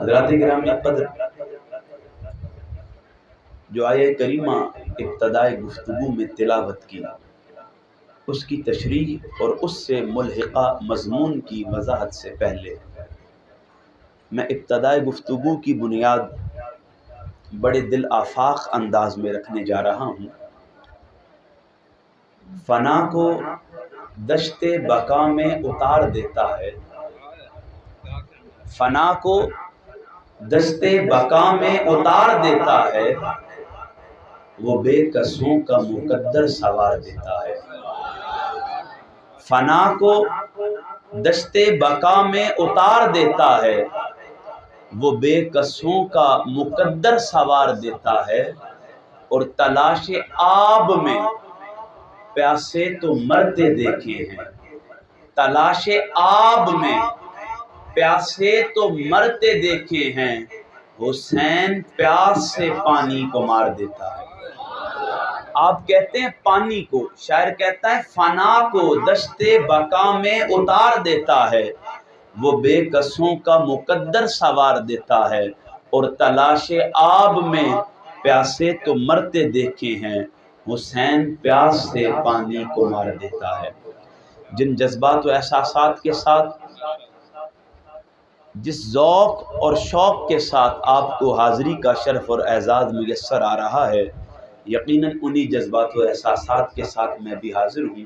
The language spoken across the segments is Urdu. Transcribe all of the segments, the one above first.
حضرات گرامی قدر، جو آیہ کریمہ ابتدائے گفتگو میں تلاوت کی، اس کی تشریح اور اس سے ملحقہ مضمون کی وضاحت سے پہلے میں ابتدائے گفتگو کی بنیاد بڑے دل آفاق انداز میں رکھنے جا رہا ہوں۔ فنا کو دشت بقا میں اتار دیتا ہے، فنا کو دشت بقا میں اتار دیتا ہے، وہ بے کسوں کا مقدر سوار دیتا ہے۔ فنا کو دشت بقا میں اتار دیتا ہے، وہ بے کسوں کا مقدر سوار دیتا ہے، اور تلاش آب میں پیاسے تو مرتے دیکھے ہیں، تلاش آب میں پیاسے تو مرتے دیکھے ہیں، حسین پیاس سے پانی کو مار دیتا ہے۔ آپ کہتے ہیں پانی کو، شاعر کہتا ہے فنا کو دشت بقا میں اتار دیتا ہے، وہ بے کسوں کا مقدر سوار دیتا ہے، اور تلاش آب میں پیاسے تو مرتے دیکھے ہیں، حسین پیاس سے پانی کو مار دیتا ہے۔ جن جذبات و احساسات کے ساتھ، جس ذوق اور شوق کے ساتھ آپ کو حاضری کا شرف اور اعزاز میسر آ رہا ہے، یقیناً انہی جذبات و احساسات کے ساتھ میں بھی حاضر ہوں۔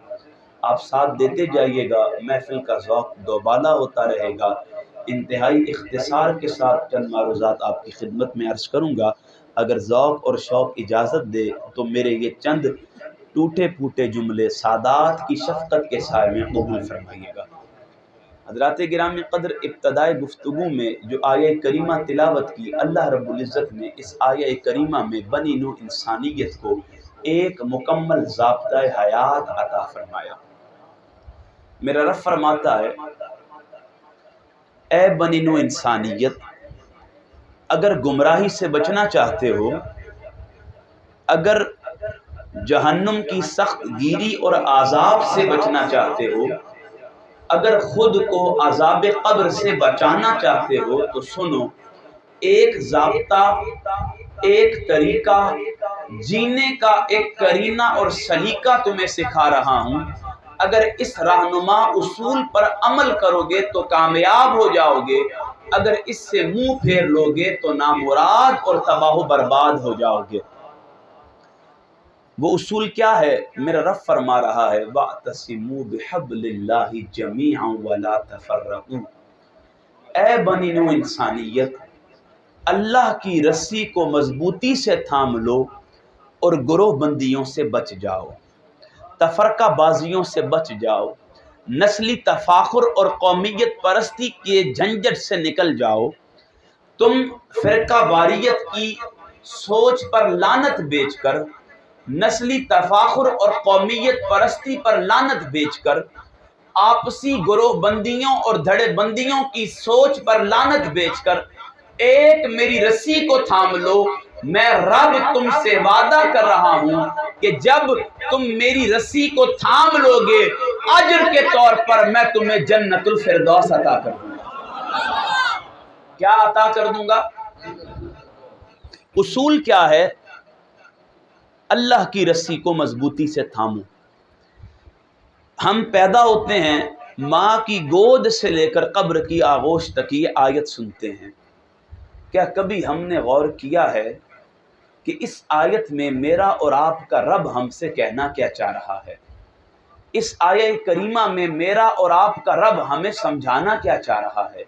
آپ ساتھ دیتے جائیے گا، محفل کا ذوق دوبالا ہوتا رہے گا۔ انتہائی اختصار کے ساتھ چند معروضات آپ کی خدمت میں عرض کروں گا۔ اگر ذوق اور شوق اجازت دے تو میرے یہ چند ٹوٹے پھوٹے جملے سادات کی شفقت کے سائے میں قبول فرمائیے گا۔ حضرات گرامی قدر، ابتدائے گفتگو میں جو آیہ کریمہ تلاوت کی، اللہ رب العزت نے اس آیہ کریمہ میں بنی نوع انسانیت کو ایک مکمل ضابطہ حیات عطا فرمایا۔ میرا رب فرماتا ہے، اے بنی نوع انسانیت، اگر گمراہی سے بچنا چاہتے ہو، اگر جہنم کی سخت گیری اور عذاب سے بچنا چاہتے ہو، اگر خود کو عذاب قبر سے بچانا چاہتے ہو، تو سنو، ایک ضابطہ، ایک طریقہ، جینے کا ایک کرینہ اور سلیقہ تمہیں سکھا رہا ہوں۔ اگر اس رہنما اصول پر عمل کرو گے تو کامیاب ہو جاؤ گے، اگر اس سے منہ پھیر لو گے تو نامراد اور تباہ و برباد ہو جاؤ گے۔ وہ اصول کیا ہے؟ میرا رب فرما رہا ہے، وَاعْتَصِمُوا بِحَبْلِ اللَّهِ جَمِيعًا وَلَا تَفَرَّقُوا۔ اے بنی نوع انسانیت، اللہ کی رسی کو مضبوطی سے تھام لو اور گروہ بندیوں سے بچ جاؤ، تفرقہ بازیوں سے بچ جاؤ، نسلی تفاخر اور قومیت پرستی کے جھنجٹ سے نکل جاؤ۔ تم فرقہ واریت کی سوچ پر لعنت بیچ کر، نسلی تفاخر اور قومیت پرستی پر لعنت بیچ کر، آپسی گروہ بندیوں اور دھڑے بندیوں کی سوچ پر لعنت بیچ کر ایک میری رسی کو تھام لو۔ میں رب تم سے وعدہ کر رہا ہوں کہ جب تم میری رسی کو تھام لو گے، اجر کے طور پر میں تمہیں جنت الفردوس عطا کر دوں گا۔ کیا عطا کر دوں گا؟ اصول کیا ہے؟ اللہ کی رسی کو مضبوطی سے تھامو۔ ہم پیدا ہوتے ہیں، ماں کی گود سے لے کر قبر کی آغوش تک یہ آیت سنتے ہیں۔ کیا کبھی ہم نے غور کیا ہے کہ اس آیت میں میرا اور آپ کا رب ہم سے کہنا کیا چاہ رہا ہے؟ اس آیہ کریمہ میں میرا اور آپ کا رب ہمیں سمجھانا کیا چاہ رہا ہے؟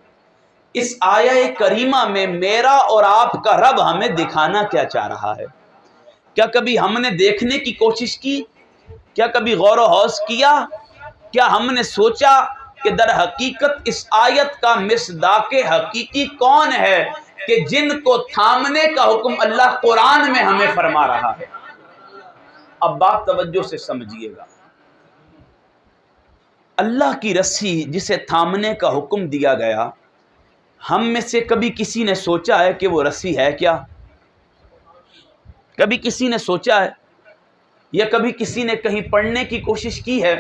اس آیہ کریمہ میں میرا اور آپ کا رب ہمیں دکھانا کیا چاہ رہا ہے؟ کیا کبھی ہم نے دیکھنے کی کوشش کی؟ کیا کبھی غور و خوض کیا؟ کیا ہم نے سوچا کہ در حقیقت اس آیت کا مصداق حقیقی کون ہے کہ جن کو تھامنے کا حکم اللہ قرآن میں ہمیں فرما رہا ہے؟ اب بات توجہ سے سمجھیے گا۔ اللہ کی رسی جسے تھامنے کا حکم دیا گیا، ہم میں سے کبھی کسی نے سوچا ہے کہ وہ رسی ہے کیا؟ کبھی کسی نے سوچا ہے؟ یا کبھی کسی نے کہیں پڑھنے کی کوشش کی ہے؟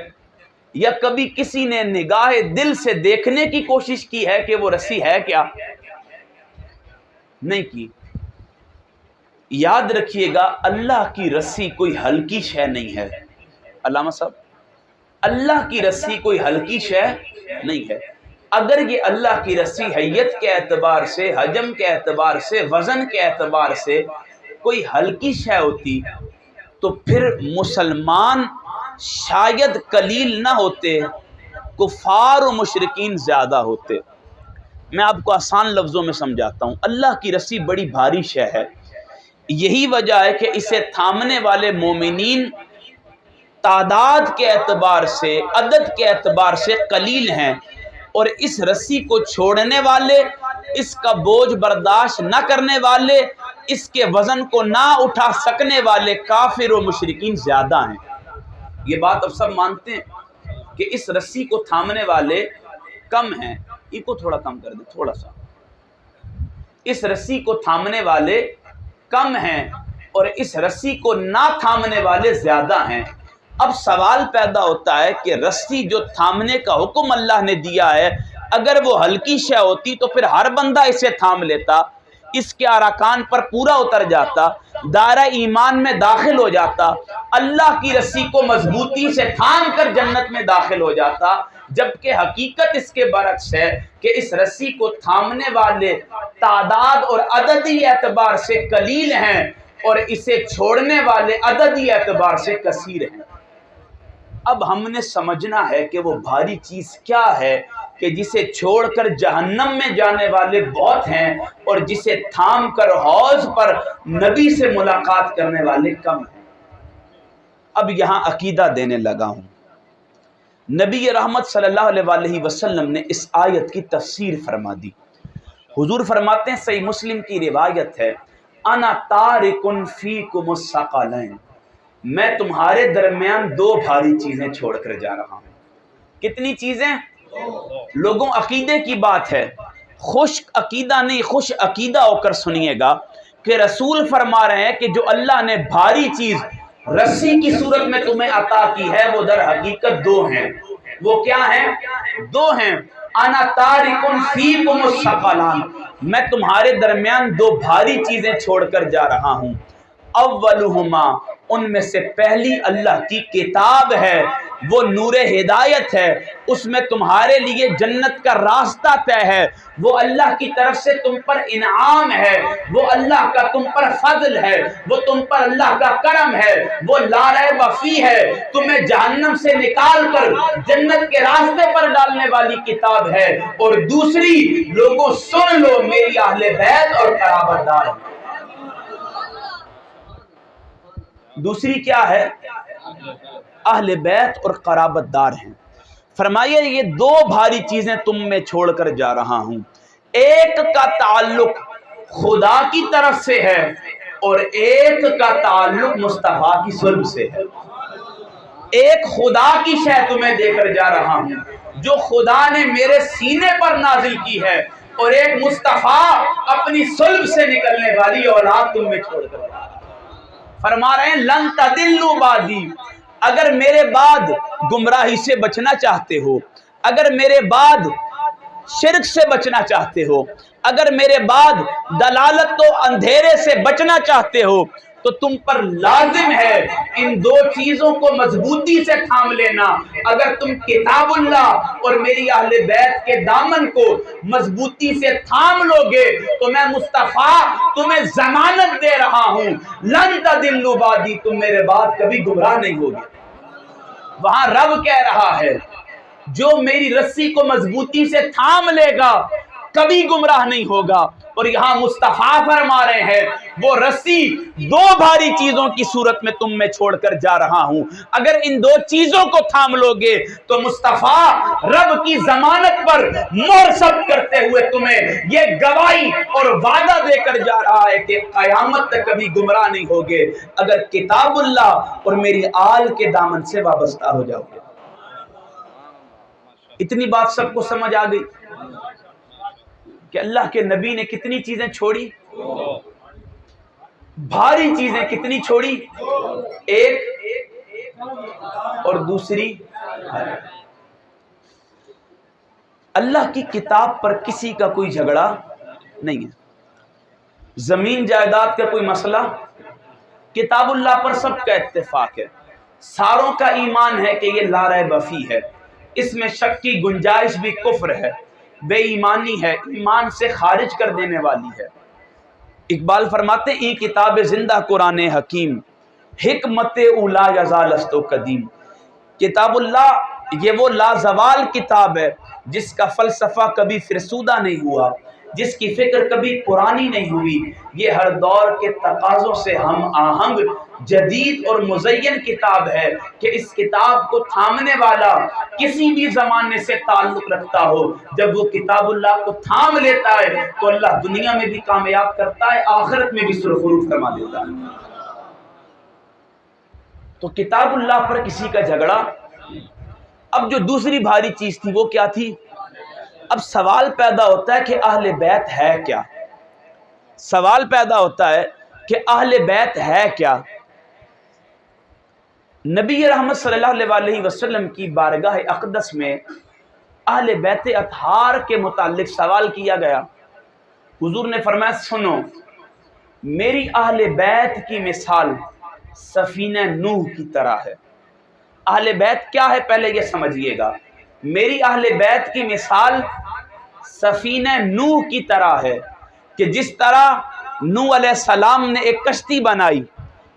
یا کبھی کسی نے نگاہ دل سے دیکھنے کی کوشش کی ہے کہ وہ رسی ہے کیا؟ نہیں کی۔ یاد رکھیے گا اللہ کی رسی کوئی ہلکی شے نہیں ہے، علامہ صاحب، اللہ کی رسی کوئی ہلکی شے نہیں ہے۔ اگر یہ اللہ کی رسی حیت کے اعتبار سے، حجم کے اعتبار سے، وزن کے اعتبار سے کوئی ہلکی شے ہوتی تو پھر مسلمان شاید قلیل نہ ہوتے، کفار و مشرکین زیادہ ہوتے۔ میں آپ کو آسان لفظوں میں سمجھاتا ہوں، اللہ کی رسی بڑی بھاری شے ہے، یہی وجہ ہے کہ اسے تھامنے والے مومنین تعداد کے اعتبار سے، عدد کے اعتبار سے قلیل ہیں، اور اس رسی کو چھوڑنے والے، اس کا بوجھ برداشت نہ کرنے والے، اس کے وزن کو نہ اٹھا سکنے والے کافر و مشرکین زیادہ ہیں۔ یہ بات اب سب مانتے ہیں کہ اس رسی کو تھامنے والے کم ہیں، یہ کو تھوڑا کم کر دیں، تھوڑا سا، اس رسی کو تھامنے والے کم ہیں اور اس رسی کو نہ تھامنے والے زیادہ ہیں۔ اب سوال پیدا ہوتا ہے کہ رسی جو تھامنے کا حکم اللہ نے دیا ہے، اگر وہ ہلکی شے ہوتی تو پھر ہر بندہ اسے تھام لیتا، اس کے ارکان پر پورا اتر جاتا، دائرہ ایمان میں داخل ہو جاتا، اللہ کی رسی کو مضبوطی سے تھام کر جنت میں داخل ہو جاتا۔ جبکہ حقیقت اس کے برعکس ہے کہ اس رسی کو تھامنے والے تعداد اور عددی اعتبار سے قلیل ہیں اور اسے چھوڑنے والے عددی اعتبار سے کثیر ہیں۔ اب ہم نے سمجھنا ہے کہ وہ بھاری چیز کیا ہے کہ جسے چھوڑ کر جہنم میں جانے والے بہت ہیں اور جسے تھام کر حوض پر نبی سے ملاقات کرنے والے کم ہیں۔ اب یہاں عقیدہ دینے لگا ہوں۔ نبی رحمت صلی اللہ علیہ وآلہ وسلم نے اس آیت کی تفسیر فرما دی۔ حضور فرماتے ہیں، صحیح مسلم کی روایت ہے، انا تارکن فیکم الثقلین، میں تمہارے درمیان دو بھاری چیزیں چھوڑ کر جا رہا ہوں۔ کتنی چیزیں؟ لوگوں، عقیدے کی بات ہے، خوش عقیدہ نہیں، خوش عقیدہ ہو کر سنیے گا کہ رسول فرما رہے ہیں کہ جو اللہ نے بھاری چیز رسی کی صورت میں تمہیں عطا کی ہے وہ در حقیقت دو ہیں۔ وہ کیا ہیں؟ دو ہیں۔ انا تارکن فیکم الثقلان، میں تمہارے درمیان دو بھاری چیزیں چھوڑ کر جا رہا ہوں۔ اولہما، ان میں سے پہلی اللہ کی کتاب ہے، وہ نور ہدایت ہے، اس میں تمہارے لیے جنت کا راستہ طے ہے، وہ اللہ کی طرف سے تم پر انعام ہے، وہ اللہ کا تم پر فضل ہے، وہ تم پر اللہ کا کرم ہے، وہ لا ریب فیہ ہے، تمہیں جہنم سے نکال کر جنت کے راستے پر ڈالنے والی کتاب ہے۔ اور دوسری، لوگوں سن لو، میری اہل بیت اور قرابت دار ہیں۔ دوسری کیا ہے؟ اہل بیت اور قرابت دار ہیں۔ فرمایا یہ دو بھاری چیزیں تم میں چھوڑ کر جا رہا ہوں، ایک کا تعلق خدا کی طرف سے ہے اور ایک کا تعلق مصطفیٰ کی صلب سے ہے۔ ایک خدا کی شے تمہیں دے کر جا رہا ہوں جو خدا نے میرے سینے پر نازل کی ہے، اور ایک مصطفیٰ اپنی صلب سے نکلنے والی اولاد تم میں چھوڑ کر جا رہا ہوں۔ فرما رہے ہیں لن تضلوا بعدی، اگر میرے بعد گمراہی سے بچنا چاہتے ہو، اگر میرے بعد شرک سے بچنا چاہتے ہو، اگر میرے بعد دلالت و اندھیرے سے بچنا چاہتے ہو، تو تم پر لازم ہے ان دو چیزوں کو مضبوطی سے تھام لینا۔ اگر تم کتاب اللہ اور میری اہل بیت کے دامن کو مضبوطی سے تھام لو گے تو میں مصطفیٰ تمہیں ضمانت دے رہا ہوں، لن تضلوا بعدی، تم میرے بعد کبھی گمراہ نہیں ہوگے۔ وہاں رب کہہ رہا ہے جو میری رسی کو مضبوطی سے تھام لے گا کبھی گمراہ نہیں ہوگا، اور یہاں مصطفیٰ فرما رہے ہیں وہ رسی دو بھاری چیزوں کی صورت میں تم میں چھوڑ کر جا رہا ہوں، اگر ان دو چیزوں کو تھام لو گے تو مصطفیٰ رب کی ضمانت پر مہر ثبت کرتے ہوئے تمہیں یہ گواہی اور وعدہ دے کر جا رہا ہے کہ قیامت تک کبھی گمراہ نہیں ہوگے اگر کتاب اللہ اور میری آل کے دامن سے وابستہ ہو جاؤ گے۔ اتنی بات سب کو سمجھ آ گئی کہ اللہ کے نبی نے کتنی چیزیں چھوڑی؟ بھاری چیزیں کتنی چھوڑی؟ ایک اور دوسری۔ اللہ کی کتاب پر کسی کا کوئی جھگڑا نہیں ہے۔ زمین جائیداد کا کوئی مسئلہ؟ کتاب اللہ پر سب کا اتفاق ہے، ساروں کا ایمان ہے کہ یہ لا ریب فیہ ہے، اس میں شک کی گنجائش بھی کفر ہے، بے ایمانی ہے، ایمان سے خارج کر دینے والی ہے۔ اقبال فرماتے ہیں کتاب زندہ قرآن حکیم، حکمت اولا یزال است و قدیم۔ کتاب اللہ یہ وہ لازوال کتاب ہے جس کا فلسفہ کبھی فرسودہ نہیں ہوا، جس کی فکر کبھی پرانی نہیں ہوئی، یہ ہر دور کے تقاضوں سے ہم آہنگ جدید اور مزین کتاب ہے کہ اس کتاب کو تھامنے والا کسی بھی زمانے سے تعلق رکھتا ہو، جب وہ کتاب اللہ کو تھام لیتا ہے تو اللہ دنیا میں بھی کامیاب کرتا ہے، آخرت میں بھی سرخرو فرما دیتا ہے۔ تو کتاب اللہ پر کسی کا جھگڑا۔ اب جو دوسری بھاری چیز تھی وہ کیا تھی؟ اب سوال پیدا ہوتا ہے کہ اہل بیت ہے کیا؟ سوال پیدا ہوتا ہے کہ اہل بیت ہے کیا؟ نبی رحمت صلی اللہ علیہ وسلم کی بارگاہ اقدس میں اہل بیت اطہار کے متعلق سوال کیا گیا۔ حضور نے فرمایا سنو، میری اہل بیت کی مثال سفینہ نوح کی طرح ہے۔ اہل بیت کیا ہے پہلے یہ سمجھیے گا۔ میری اہل بیت کی مثال سفینہ نوح کی طرح ہے کہ جس طرح نوح علیہ السلام نے ایک کشتی بنائی۔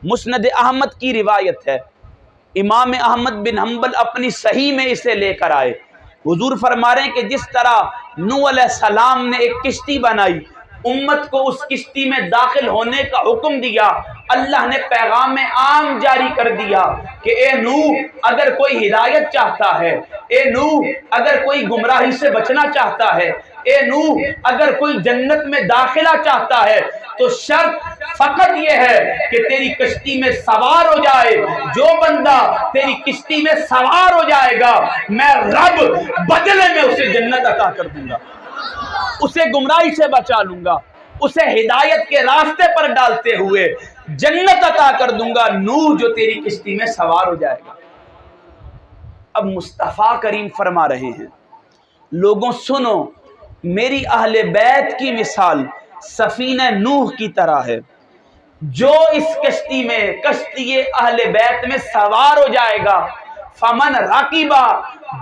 مسند احمد کی روایت ہے، امام احمد بن حنبل اپنی صحیح میں اسے لے کر آئے۔ حضور فرما رہے ہیں کہ جس طرح نوح علیہ السلام نے ایک کشتی بنائی، امت کو اس کشتی میں داخل ہونے کا حکم دیا، اللہ نے پیغام عام جاری کر دیا کہ اے نوح اگر کوئی ہدایت چاہتا ہے، اے نوح اگر کوئی گمراہی سے بچنا چاہتا ہے، اے نوح اگر کوئی جنت میں داخلہ چاہتا ہے تو شرط فقط یہ ہے کہ تیری کشتی میں سوار ہو جائے۔ جو بندہ تیری کشتی میں سوار ہو جائے گا میں رب بدلے میں اسے جنت عطا کر دوں گا، اسے گمراہی سے بچا لوں گا، اسے ہدایت کے راستے پر ڈالتے ہوئے جنت عطا کر دوں گا، نوح جو تیری کشتی میں سوار ہو جائے گا۔ اب مصطفیٰ کریم فرما رہے ہیں لوگوں سنو، میری اہل بیت کی مثال سفینہ نوح کی طرح ہے، جو اس کشتی میں کشتی اہل بیت میں سوار ہو جائے گا، فمن راکبہ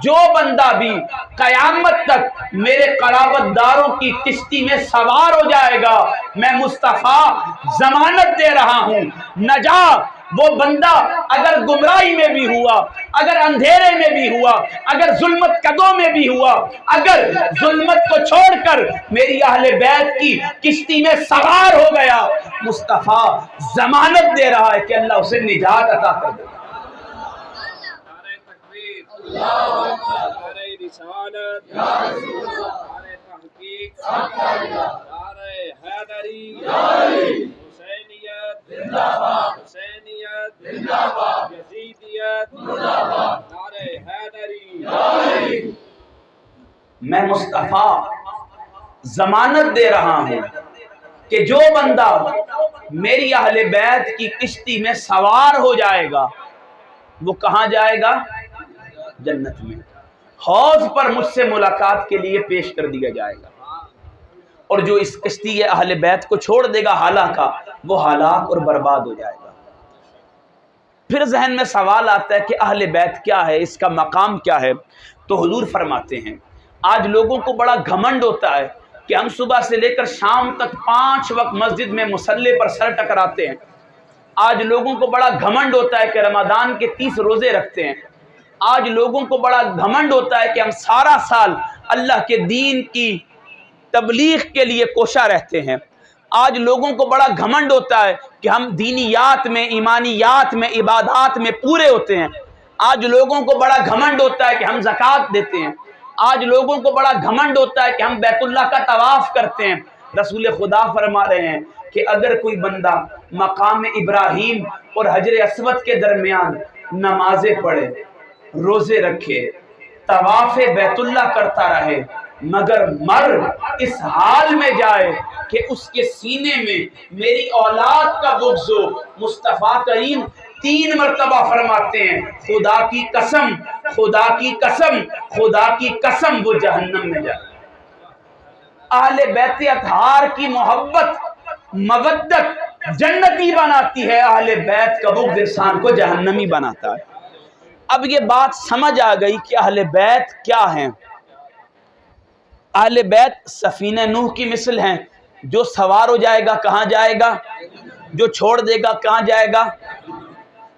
جو بندہ بھی قیامت تک میرے قرابت داروں کی کشتی میں سوار ہو جائے گا، میں مصطفیٰ ضمانت دے رہا ہوں نجات۔ وہ بندہ اگر گمراہی میں بھی ہوا، اگر اندھیرے میں بھی ہوا، اگر ظلمت قدوں میں بھی ہوا، اگر ظلمت کو چھوڑ کر میری اہل بیت کی کشتی میں سوار ہو گیا، مصطفیٰ ضمانت دے رہا ہے کہ اللہ اسے نجات عطا کر دے گا۔ نعرہ رسالت، نعرہ تحقیق، نعرہ حیدری، حسینیت، حسینیت، یزیدیت، نعرہ حیدری۔ میں مصطفیٰ ضمانت دے رہا ہوں کہ جو بندہ میری اہل بیت کی کشتی میں سوار ہو جائے گا وہ کہاں جائے گا؟ جنت میں، حوض پر مجھ سے ملاقات کے لیے پیش کر دیا جائے گا، اور جو اس کشتی اہل بیت کو چھوڑ دے گا ہلاکا، وہ ہلاک اور برباد ہو جائے گا۔ پھر ذہن میں سوال آتا ہے کہ اہل بیت کیا ہے، اس کا مقام کیا ہے؟ تو حضور فرماتے ہیں آج لوگوں کو بڑا گھمنڈ ہوتا ہے کہ ہم صبح سے لے کر شام تک 5 وقت مسجد میں مصلی پر سر ٹکراتے ہیں۔ آج لوگوں کو بڑا گھمنڈ ہوتا ہے کہ رمضان کے 30 روزے رکھتے ہیں۔ آج لوگوں کو بڑا گھمنڈ ہوتا ہے کہ ہم سارا سال اللہ کے دین کی تبلیغ کے لیے کوشاں رہتے ہیں۔ آج لوگوں کو بڑا گھمنڈ ہوتا ہے کہ ہم دینیات میں، ایمانیات میں، عبادات میں پورے ہوتے ہیں۔ آج لوگوں کو بڑا گھمنڈ ہوتا ہے کہ ہم زکوٰۃ دیتے ہیں۔ آج لوگوں کو بڑا گھمنڈ ہوتا ہے کہ ہم بیت اللہ کا طواف کرتے ہیں۔ رسول خدا فرما رہے ہیں کہ اگر کوئی بندہ مقام ابراہیم اور حجر اسود کے درمیان نمازیں پڑھے، روزے رکھے، طواف بیت اللہ کرتا رہے، مگر مر اس حال میں جائے کہ اس کے سینے میں میری اولاد کا بغض ہو، مصطفیٰ کریم 3 مرتبہ فرماتے ہیں خدا کی قسم، خدا کی قسم، خدا کی قسم وہ جہنم میں جائے۔ اہل بیت اطہار کی محبت مودت جنتی بناتی ہے، اہل بیت کا بغض انسان کو جہنمی بناتا ہے۔ اب یہ بات سمجھ آ گئی کہ اہل بیت کیا ہیں۔ اہل بیت سفینہ نوح کی مثل ہیں، جو سوار ہو جائے گا کہاں جائے گا، جو چھوڑ دے گا کہاں جائے گا،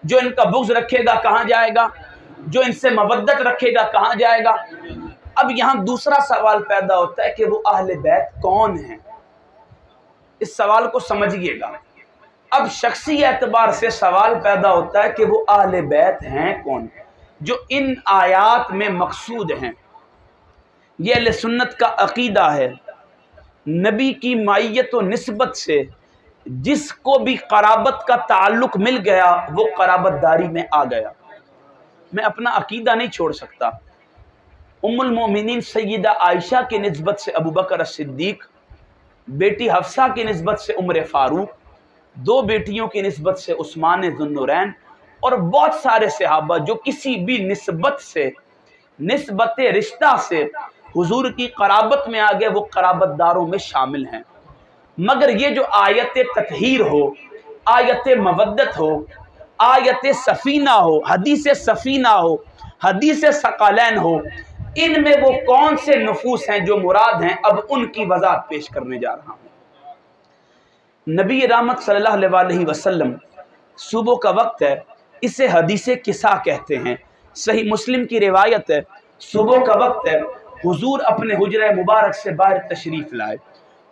جو ان کا بغض رکھے گا کہاں جائے گا، جو ان سے مودت رکھے گا کہاں جائے گا۔ اب یہاں دوسرا سوال پیدا ہوتا ہے کہ وہ اہل بیت کون ہیں؟ اس سوال کو سمجھیے گا۔ اب شخصی اعتبار سے سوال پیدا ہوتا ہے کہ وہ اہل بیت ہیں کون، جو ان آیات میں مقصود ہیں۔ یہ اہل سنت کا عقیدہ ہے، نبی کی معیت و نسبت سے جس کو بھی قرابت کا تعلق مل گیا وہ قرابت داری میں آ گیا۔ میں اپنا عقیدہ نہیں چھوڑ سکتا۔ ام المومنین سیدہ عائشہ کی نسبت سے ابو بکر الصدیق، بیٹی حفصہ کی نسبت سے عمر فاروق، دو بیٹیوں کی نسبت سے عثمان ذو النورین، اور بہت سارے صحابہ جو کسی بھی نسبت سے، نسبت رشتہ سے حضور کی قرابت میں آگئے، وہ قرابت داروں میں شامل ہیں۔ مگر یہ جو آیت تطہیر ہو، آیت مودت ہو، آیت سفینہ ہو، حدیث سفینہ ہو، حدیث ثقلین ہو، ان میں وہ کون سے نفوس ہیں جو مراد ہیں، اب ان کی وضاحت پیش کرنے جا رہا ہوں۔ نبی رحمت صلی اللہ علیہ وسلم صبح کا وقت ہے، اسے حدیث کسا کہتے ہیں۔ صحیح مسلم کی روایت ہے، صبح کا وقت ہے، حضور اپنے حجرہ مبارک سے باہر تشریف لائے۔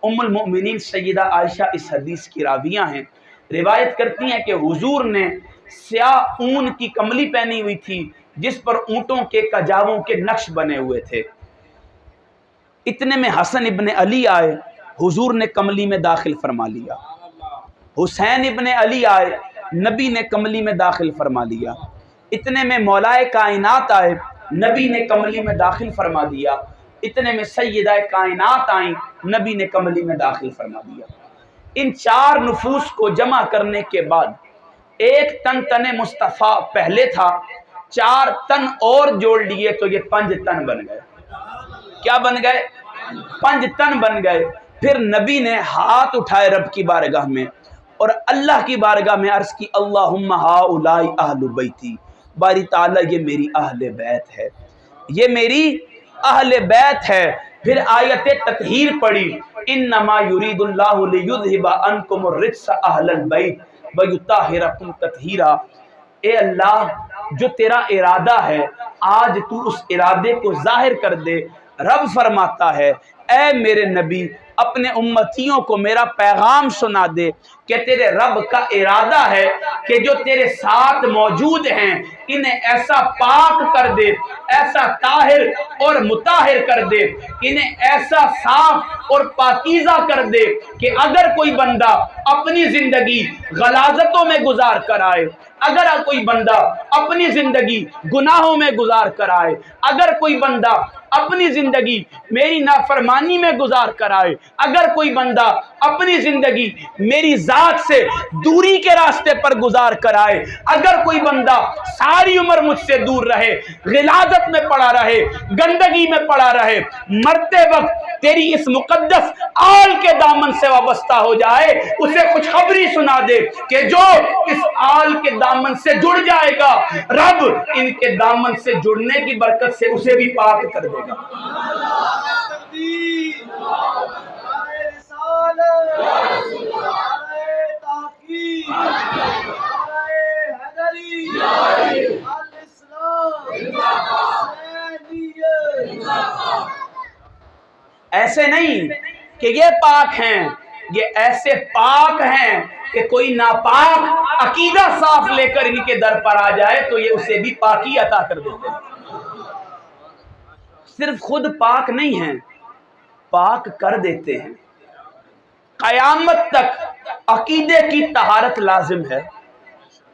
ام المؤمنین سیدہ عائشہ اس حدیث کی راویہ ہیں، روایت کرتی ہیں کہ حضور نے سیاہ اون کی کملی پہنی ہوئی تھی جس پر اونٹوں کے کجاووں کے نقش بنے ہوئے تھے۔ اتنے میں حسن ابن علی آئے، حضور نے کملی میں داخل فرما لیا۔ حسین ابن علی آئے، نبی نے کملی میں داخل فرما لیا۔ اتنے میں مولائے کائنات آئے، نبی نے کملی میں داخل فرما دیا۔ اتنے میں سیدہ کائنات آئیں، نبی نے کملی میں داخل فرما دیا۔ ان چار نفوس کو جمع کرنے کے بعد ایک تن مصطفیٰ پہلے تھا، چار تن اور جوڑ لیے تو یہ 5 تن بن گئے۔ کیا بن گئے؟ 5 تن بن گئے۔ پھر نبی نے ہاتھ اٹھائے رب کی بارگاہ میں اور اللہ کی بارگاہ میں عرض کی، اللہم ہؤلاء اہل بیتی، باری تعالیٰ یہ میری اہل بیت ہے، یہ میری اہل بیت ہے۔ پھر آیت تطہیر پڑھی، انما یرید اللہ لیذھب عنکم الرجس اہل البیت ویطہرکم تطہیرا۔ اے اللہ، جو تیرا ارادہ ہے آج تو اس ارادے کو ظاہر کر دے۔ رب فرماتا ہے، اے میرے نبی، اپنے امتیوں کو میرا پیغام سنا دے کہ تیرے رب کا ارادہ ہے کہ جو تیرے ساتھ موجود ہیں انہیں ایسا پاک کر دے، ایسا طاہر اور مطہر کر دے، انہیں ایسا صاف اور پاکیزہ کر دے کہ اگر کوئی بندہ اپنی زندگی غلاظتوں میں گزار کر آئے، اگر کوئی بندہ اپنی زندگی گناہوں میں گزار کر آئے، اگر کوئی بندہ اپنی زندگی میری نافرمانی میں گزار کر آئے، اگر کوئی بندہ اپنی زندگی میری ذات سے دوری کے راستے پر گزار کر آئے، اگر کوئی بندہ ساری عمر مجھ سے دور رہے، غلاظت میں پڑا رہے، گندگی میں پڑا رہے، مرتے وقت تیری اس مقدس آل کے دامن سے وابستہ ہو جائے، اسے خوشخبری سنا دے کہ جو اس آل کے دامن سے جڑ جائے گا، رب ان کے دامن سے جڑنے کی برکت سے اسے بھی پاک کر دے گا۔ ایسے نہیں کہ یہ پاک ہیں، یہ ایسے پاک ہیں کہ کوئی ناپاک عقیدہ صاف لے کر ان کے در پر آ جائے تو یہ اسے بھی پاکی عطا کر دیتے ہیں۔ صرف خود پاک نہیں ہیں، پاک کر دیتے ہیں۔ قیامت تک عقیدے کی طہارت لازم ہے،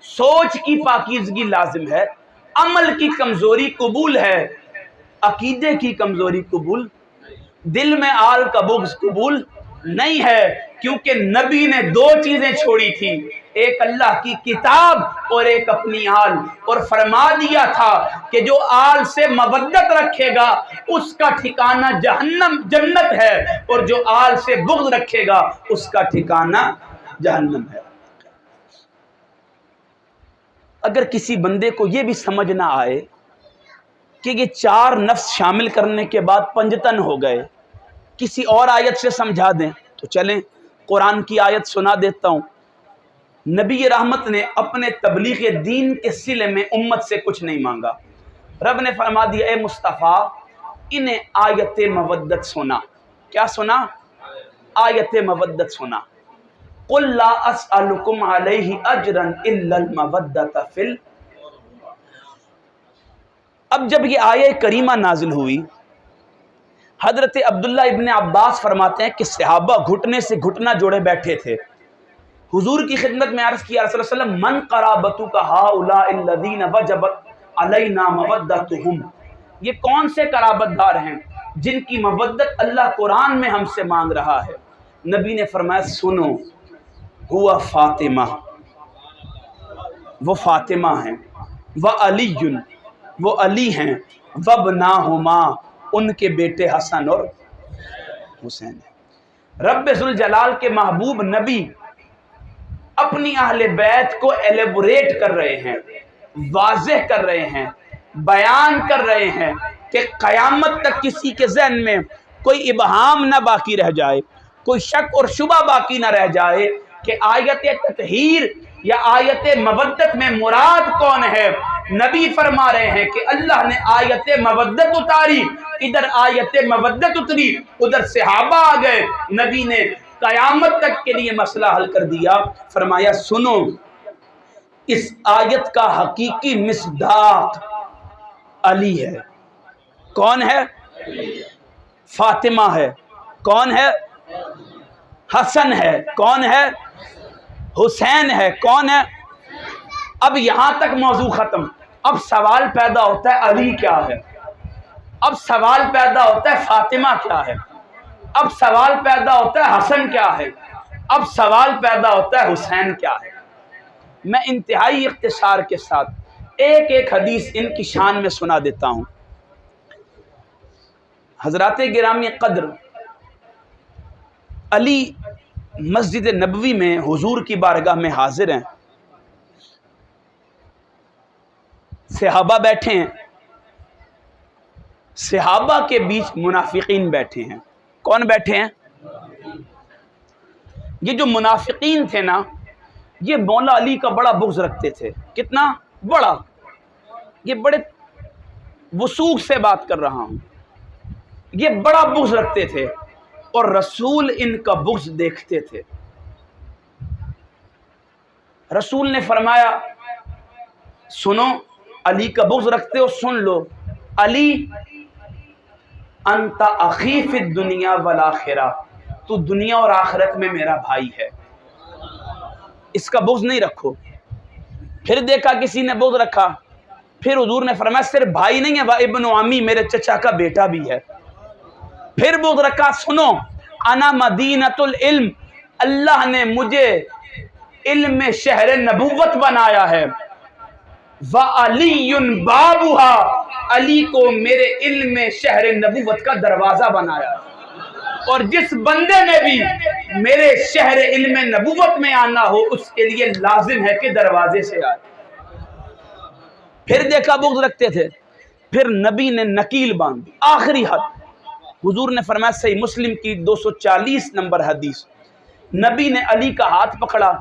سوچ کی پاکیزگی لازم ہے، عمل کی کمزوری قبول ہے، عقیدے کی کمزوری قبول، دل میں آل کا بغض قبول نہیں ہے، کیونکہ نبی نے دو چیزیں چھوڑی تھی، ایک اللہ کی کتاب اور ایک اپنی آل، اور فرما دیا تھا کہ جو آل سے مودت رکھے گا اس کا ٹھکانہ جنت ہے، اور جو آل سے بغض رکھے گا اس کا ٹھکانہ جہنم ہے۔ اگر کسی بندے کو یہ بھی سمجھ نہ آئے کہ یہ چار نفس شامل کرنے کے بعد پنجتن ہو گئے، کسی اور آیت سے سمجھا دیں تو چلیں قرآن کی آیت سنا دیتا ہوں۔ نبی رحمت نے اپنے تبلیغ دین کے سلے میں امت سے کچھ نہیں مانگا۔ رب نے فرما دیا اے مصطفیٰ انہیں آیت مودت سنا۔ کیا سنا؟ آیت مودت سنا۔ قل لا اسألکم علیہ اجرا الا المودۃ فی اب جب یہ آیہ کریمہ نازل ہوئی، حضرت عبداللہ ابن عباس فرماتے ہیں کہ صحابہ گھٹنے سے گھٹنا جوڑے بیٹھے تھے، حضور کی خدمت میں عرض کیا رسول اللہ صلی اللہ علیہ وسلم من قرابتک ہؤلاء الذین وجبت علینا مودتہم، یہ کون سے قرابت دار ہیں جن کی مودت اللہ قرآن میں ہم سے مانگ رہا ہے؟ نبی نے فرمایا سنو، ہوا فاطمہ، وہ فاطمہ ہیں، وعلی، وہ علی ہیں، وابناہما، ان کے بیٹے حسن اور حسین ہیں۔ رب ذوالجلال کے محبوب نبی اپنی اہل بیت کو ایلیبوریٹ کر رہے ہیں، واضح کر رہے ہیں، بیان کر رہے ہیں کہ قیامت تک کسی کے ذہن میں کوئی ابہام نہ باقی رہ جائے، کوئی شک اور شبہ باقی نہ رہ جائے کہ آیت تطہیر یا آیت مودت میں مراد کون ہے۔ نبی فرما رہے ہیں کہ اللہ نے آیت مودت اتاری، ادھر آیت مودت اتری، ادھر صحابہ آ گئے، نبی نے قیامت تک کے لیے مسئلہ حل کر دیا۔ فرمایا سنو، اس آیت کا حقیقی مصداق علی ہے۔ کون ہے؟ فاطمہ ہے۔ کون ہے؟ حسن ہے۔ کون ہے؟ حسین ہے۔ کون ہے؟ اب یہاں تک موضوع ختم۔ اب سوال پیدا ہوتا ہے علی کیا ہے، اب سوال پیدا ہوتا ہے فاطمہ کیا ہے، اب سوال پیدا ہوتا ہے حسن کیا ہے، اب سوال پیدا ہوتا ہے حسین کیا ہے۔ میں انتہائی اختصار کے ساتھ ایک ایک حدیث ان کی شان میں سنا دیتا ہوں۔ حضرات گرامی قدر، علی مسجد نبوی میں حضور کی بارگاہ میں حاضر ہیں، صحابہ بیٹھے ہیں، صحابہ کے بیچ منافقین بیٹھے ہیں۔ کون بیٹھے ہیں؟ یہ جو منافقین تھے نا، یہ مولا علی کا بڑا بغض رکھتے تھے۔ کتنا بڑا؟ یہ بڑے وثوق سے بات کر رہا ہوں، یہ بڑا بغض رکھتے تھے اور رسول ان کا بغض دیکھتے تھے۔ رسول نے فرمایا سنو، علی کا بغض رکھتے ہو، سن لو، علی انت اخی فی الدنیا والآخرہ، تو دنیا اور آخرت میں میرا بھائی ہے، اس کا بغض نہیں رکھو۔ پھر دیکھا کسی نے بغض رکھا، پھر حضور نے فرمایا صرف بھائی نہیں ہے، ابن عمی، میرے چچا کا بیٹا بھی ہے۔ پھر بغض رکھا، سنو، انا مدینۃ العلم، اللہ نے مجھے علم شہر نبوت بنایا ہے، وَعَلِيٌّ بَابُهَا، علی کو میرے علم شہر نبوت کا دروازہ بنایا ہے، اور جس بندے نے بھی میرے شہر علم نبوت میں آنا ہو اس کے لیے لازم ہے کہ دروازے سے آئے۔ پھر دیکھا بغض رکھتے تھے، پھر نبی نے نکیل باندھی، آخری حد۔ حضور نے فرمایا صحیح مسلم کی 240 نمبر حدیث، نبی نے علی کا ہاتھ پکڑا،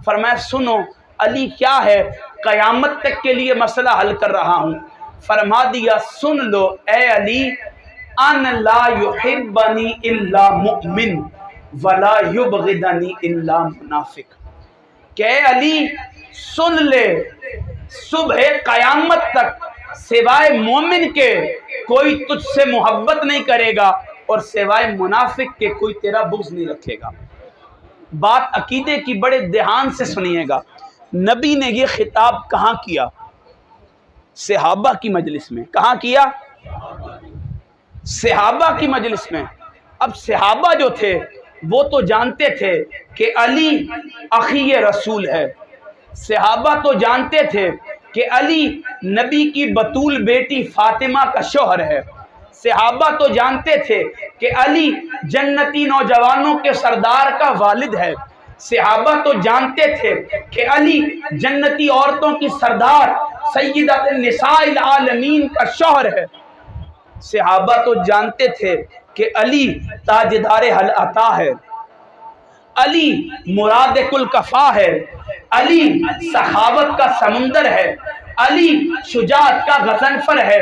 فرمایا سنو، علی کیا ہے، قیامت تک کے لیے مسئلہ حل کر رہا ہوں۔ فرما دیا سن لو اے علی، ان لا یحبنی الا مؤمن ولا یبغضنی الا منافق، کہ اے علی سن لے، صبح قیامت تک سوائے مومن کے کوئی تجھ سے محبت نہیں کرے گا، اور سوائے منافق کے کوئی تیرا بغض نہیں رکھے گا۔ بات عقیدے کی بڑے دھیان سے سنیے گا، نبی نے یہ خطاب کہاں کیا؟ صحابہ کی مجلس میں۔ کہاں کیا؟ صحابہ کی مجلس میں۔ اب صحابہ جو تھے وہ تو جانتے تھے کہ علی اخی رسول ہے، صحابہ تو جانتے تھے کہ علی نبی کی بطول بیٹی فاطمہ کا شوہر ہے، صحابہ تو جانتے تھے کہ علی جنتی نوجوانوں کے سردار کا والد ہے، صحابہ تو جانتے تھے کہ علی جنتی عورتوں کی سردار سیدۃ النساء العالمین کا شوہر ہے، صحابہ تو جانتے تھے کہ علی تاجدار حل عطا ہے، علی مراد کل کفا ہے، علی سخاوت کا سمندر ہے، علی شجاعت کا غضنفر ہے،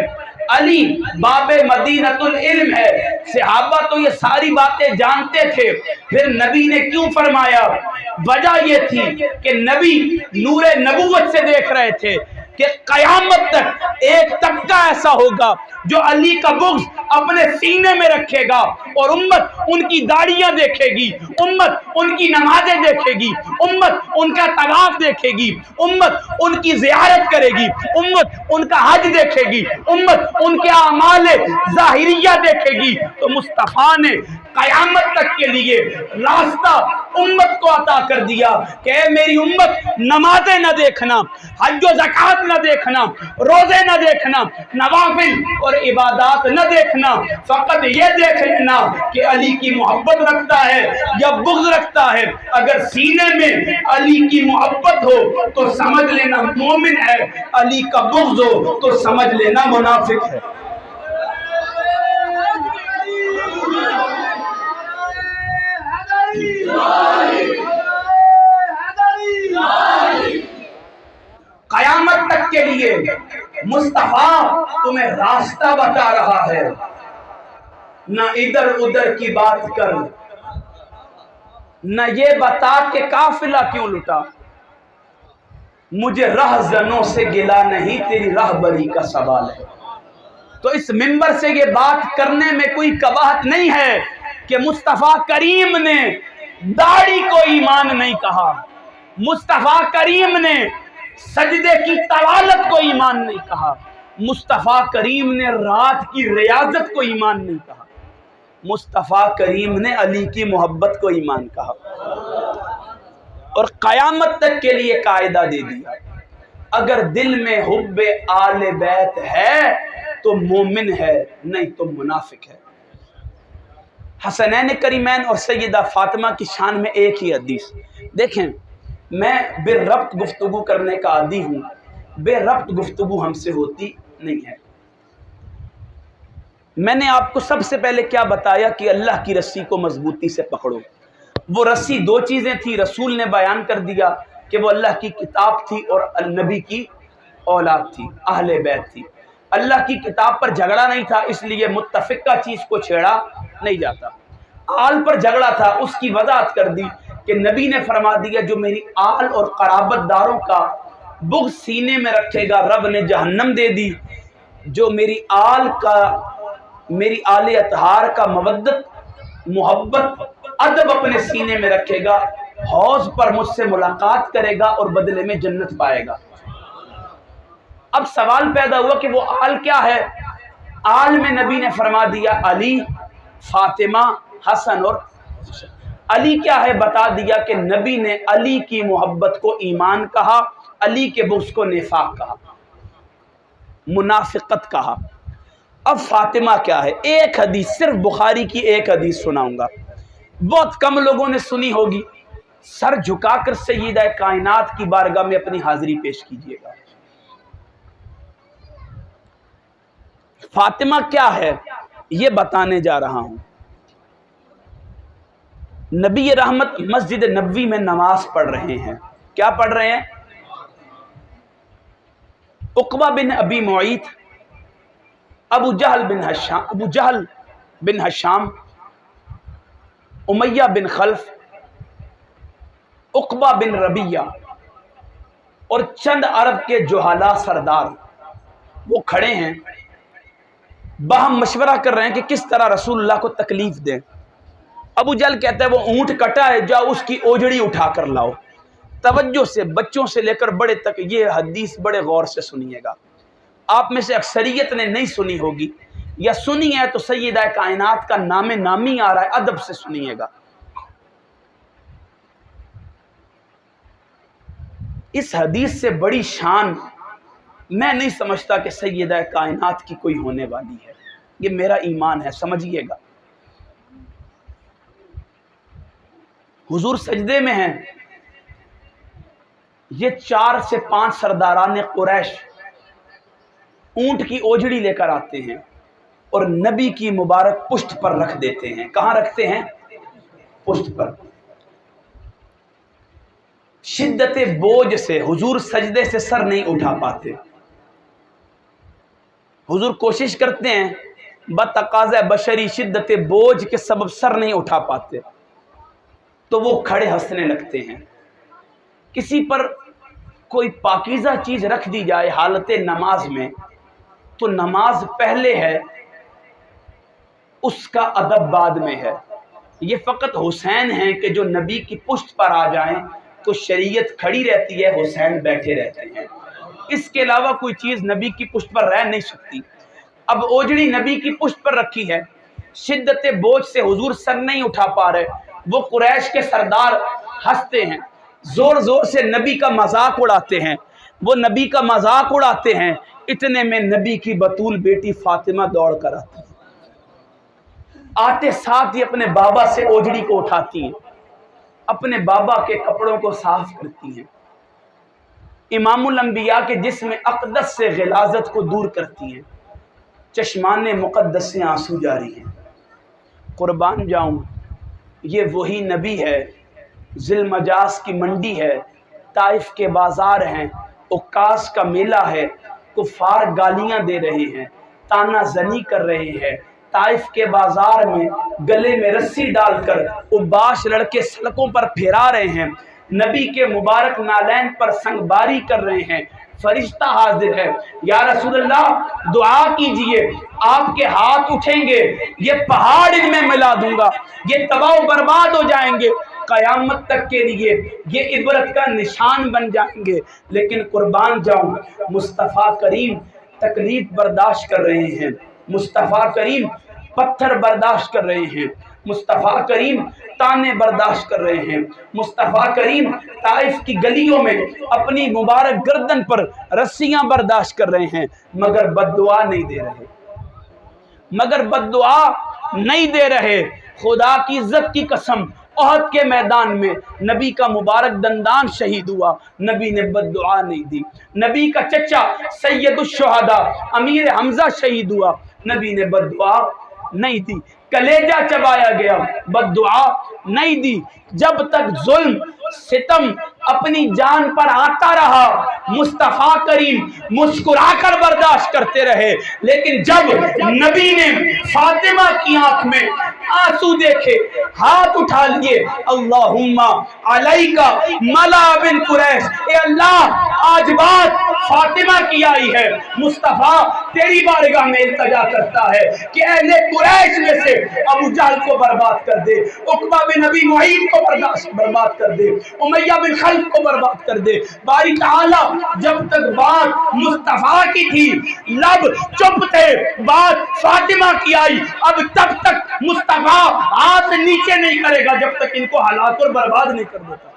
علی باب مدینۃ العلم ہے۔ صحابہ تو یہ ساری باتیں جانتے تھے، پھر نبی نے کیوں فرمایا؟ وجہ یہ تھی کہ نبی نور نبوت سے دیکھ رہے تھے کہ قیامت تک ایک طبقہ ایسا ہوگا جو علی کا بغض اپنے سینے میں رکھے گا، اور امت ان کی داڑیاں دیکھے گی، امت ان کی نمازیں دیکھے گی، امت ان کا طواف دیکھے گی، امت ان کی زیارت کرے گی، امت ان کا حج دیکھے گی، امت ان کے اعمال ظاہریہ دیکھے گی۔ تو مصطفیٰ نے قیامت تک کے لیے راستہ امت کو عطا کر دیا کہ اے میری امت، نمازیں نہ دیکھنا، حج و زکوٰۃ نہ دیکھنا، روزے نہ دیکھنا، نوافل اور عبادات نہ دیکھنا، فقط یہ دیکھ لینا کہ علی کی محبت رکھتا ہے یا بغض رکھتا ہے۔ اگر سینے میں علی کی محبت ہو تو سمجھ لینا مومن ہے، علی کا بغض ہو تو سمجھ لینا منافق ہے۔ قیامت تک کے لیے مصطفیٰ تمہیں راستہ بتا رہا ہے، نہ ادھر ادھر کی بات کر، نہ یہ بتا کہ قافلہ کیوں لٹا، مجھے رہزنوں سے گلا نہیں، تیری راہبری کا سوال ہے۔ تو اس منبر سے یہ بات کرنے میں کوئی قباحت نہیں ہے کہ مصطفیٰ کریم نے داڑھی کو ایمان نہیں کہا، مصطفیٰ کریم نے سجدے کی طوالت کو ایمان نہیں کہا، مصطفیٰ کریم نے رات کی ریاضت کو ایمان نہیں کہا، مصطفیٰ کریم نے علی کی محبت کو ایمان کہا، اور قیامت تک کے لیے قاعدہ دے دیا، اگر دل میں حب آل بیت ہے تو مومن ہے، نہیں تو منافق ہے۔ حسنین کریمین اور سیدہ فاطمہ کی شان میں ایک ہی حدیث دیکھیں، میں بے ربط گفتگو کرنے کا عادی ہوں، بے ربط گفتگو ہم سے ہوتی نہیں ہے۔ میں نے آپ کو سب سے پہلے کیا بتایا کہ اللہ کی رسی کو مضبوطی سے پکڑو۔ وہ رسی دو چیزیں تھی، رسول نے بیان کر دیا کہ وہ اللہ کی کتاب تھی اور النبی کی اولاد تھی، اہل بیت تھی۔ اللہ کی کتاب پر جھگڑا نہیں تھا، اس لیے متفقہ چیز کو چھیڑا نہیں جاتا۔ آل پر جھگڑا تھا، اس کی وضاحت کر دی کہ نبی نے فرما دیا جو میری آل اور قرابت داروں کا بغض سینے میں رکھے گا رب نے جہنم دے دی، جو میری آل اطہار کا مودت محبت ادب اپنے سینے میں رکھے گا، حوض پر مجھ سے ملاقات کرے گا اور بدلے میں جنت پائے گا۔ اب سوال پیدا ہوا کہ وہ آل کیا ہے؟ آل میں نبی نے فرما دیا علی، فاطمہ، حسن اور حسین۔ علی کیا ہے بتا دیا کہ نبی نے علی کی محبت کو ایمان کہا، علی کے بغض کو نفاق کہا، منافقت کہا۔ اب فاطمہ کیا ہے؟ ایک حدیث، صرف بخاری کی ایک حدیث سناؤں گا، بہت کم لوگوں نے سنی ہوگی، سر جھکا کر سیدہ کائنات کی بارگاہ میں اپنی حاضری پیش کیجیے گا۔ فاطمہ کیا ہے یہ بتانے جا رہا ہوں۔ نبی رحمت مسجد نبوی میں نماز پڑھ رہے ہیں، کیا پڑھ رہے ہیں؟ عقبہ بن ابی معیط، ابو جہل بن ہشام، امیہ بن خلف، عقبہ بن ربیہ اور چند عرب کے جہالا سردار وہ کھڑے ہیں، باہم مشورہ کر رہے ہیں کہ کس طرح رسول اللہ کو تکلیف دیں۔ ابو جہل کہتا ہے وہ اونٹ کٹا ہے، جاؤ اس کی اوجڑی اٹھا کر لاؤ۔ توجہ سے بچوں سے لے کر بڑے تک یہ حدیث بڑے غور سے سنیے گا، آپ میں سے اکثریت نے نہیں سنی ہوگی، یا سنی ہے تو سیدہ کائنات کا نام نامی آ رہا ہے، ادب سے سنیے گا۔ اس حدیث سے بڑی شان میں نہیں سمجھتا کہ سیدہ کائنات کی کوئی ہونے والی ہے. یہ میرا ایمان ہے، سمجھیے گا. حضور سجدے میں ہیں، یہ 4 سے 5 سرداران قریش اونٹ کی اوجڑی لے کر آتے ہیں اور نبی کی مبارک پشت پر رکھ دیتے ہیں. کہاں رکھتے ہیں؟ پشت پر. شدت بوجھ سے حضور سجدے سے سر نہیں اٹھا پاتے. حضور کوشش کرتے ہیں، بتقاضۂ بشری شدت بوجھ کے سبب سر نہیں اٹھا پاتے، تو وہ کھڑے ہنسنے لگتے ہیں. کسی پر کوئی پاکیزہ چیز رکھ دی جائے حالت نماز میں تو نماز پہلے ہے، اس کا ادب بعد میں ہے. یہ فقط حسین ہیں کہ جو نبی کی پشت پر آ جائیں تو شریعت کھڑی رہتی ہے، حسین بیٹھے رہتے ہیں. اس کے علاوہ کوئی چیز نبی کی پشت پر رہ نہیں سکتی. اب اوجڑی نبی کی پشت پر رکھی ہے، شدت بوجھ سے حضور سر نہیں اٹھا پا رہے. وہ قریش کے سردار ہنستے ہیں، زور زور سے نبی کا مذاق اڑاتے ہیں. وہ نبی کا مذاق اڑاتے ہیں، اتنے میں نبی کی بطول بیٹی فاطمہ دوڑ کر آتی ہے. آتے ساتھ ہی اپنے بابا سے اوجڑی کو اٹھاتی ہیں، اپنے بابا کے کپڑوں کو صاف کرتی ہیں، امام الانبیاء کے جسم اقدس سے غلاظت کو دور کرتی ہیں. چشمان مقدس سے آنسو جاری ہیں. قربان جاؤں، یہ وہی نبی ہے. ذی المجاز کی منڈی ہے، طائف کے بازار ہیں، عکاس کا میلہ ہے، کفار گالیاں دے رہے ہیں، تانا زنی کر رہے ہیں. طائف کے بازار میں گلے میں رسی ڈال کر اوباش لڑکے سڑکوں پر پھیرا رہے ہیں، نبی کے مبارک نالین پر سنگ باری کر رہے ہیں. فرشتہ حاضر ہے، یا رسول اللہ دعا کیجئے، آپ کے ہاتھ اٹھیں گے، یہ پہاڑ ان میں ملا دوں گا، یہ تباہ و برباد ہو جائیں گے، قیامت تک کے لیے یہ عبرت کا نشان بن جائیں گے. لیکن قربان جاؤں، مصطفیٰ کریم تکلیف برداشت کر رہے ہیں، مصطفیٰ کریم پتھر برداشت کر رہے ہیں، مصطفیٰ کریم تانے برداشت کر رہے ہیں، مصطفیٰ کریم طائف کی گلیوں میں اپنی مبارک گردن پر رسیاں برداشت کر رہے ہیں، مگر بد دعا نہیں دے رہے، مگر بد دعا نہیں دے رہے. خدا کی عزت کی قسم، احد کے میدان میں نبی کا مبارک دندان شہید ہوا، نبی نے بد دعا نہیں دی. نبی کا چچا سید الشہداء امیر حمزہ شہید ہوا، نبی نے بد دعا نہیں دی. کلیجہ چبایا گیا، بد دعا نہیں دی. جب تک ظلم ستم اپنی جان پر آتا رہا، مصطفیٰ کریم مسکرا کر برداشت کرتے رہے. لیکن جب نبی نے فاطمہ کی آنکھ میں آنسو دیکھے، ہاتھ اٹھا لیے، اللہم علیکہ ملا بن قریش، اے اللہ آج بات فاطمہ کی آئی ہے، مصطفیٰ تیری بارگاہ میں التجا کرتا ہے کہ اہل قریش میں سے ابو جہل کو برباد کر دے، عقبہ بن ابی معیط کو برباد کر دے، امیہ بن خلف کو برباد کر دے. باری تعالی جب تک بات مصطفیٰ کی تھی لب چپ تھے، بات فاطمہ کی آئی، اب تب تک مصطفیٰ ہاتھ نیچے نہیں کرے گا جب تک ان کو ہلاک اور برباد نہیں کر دیتا.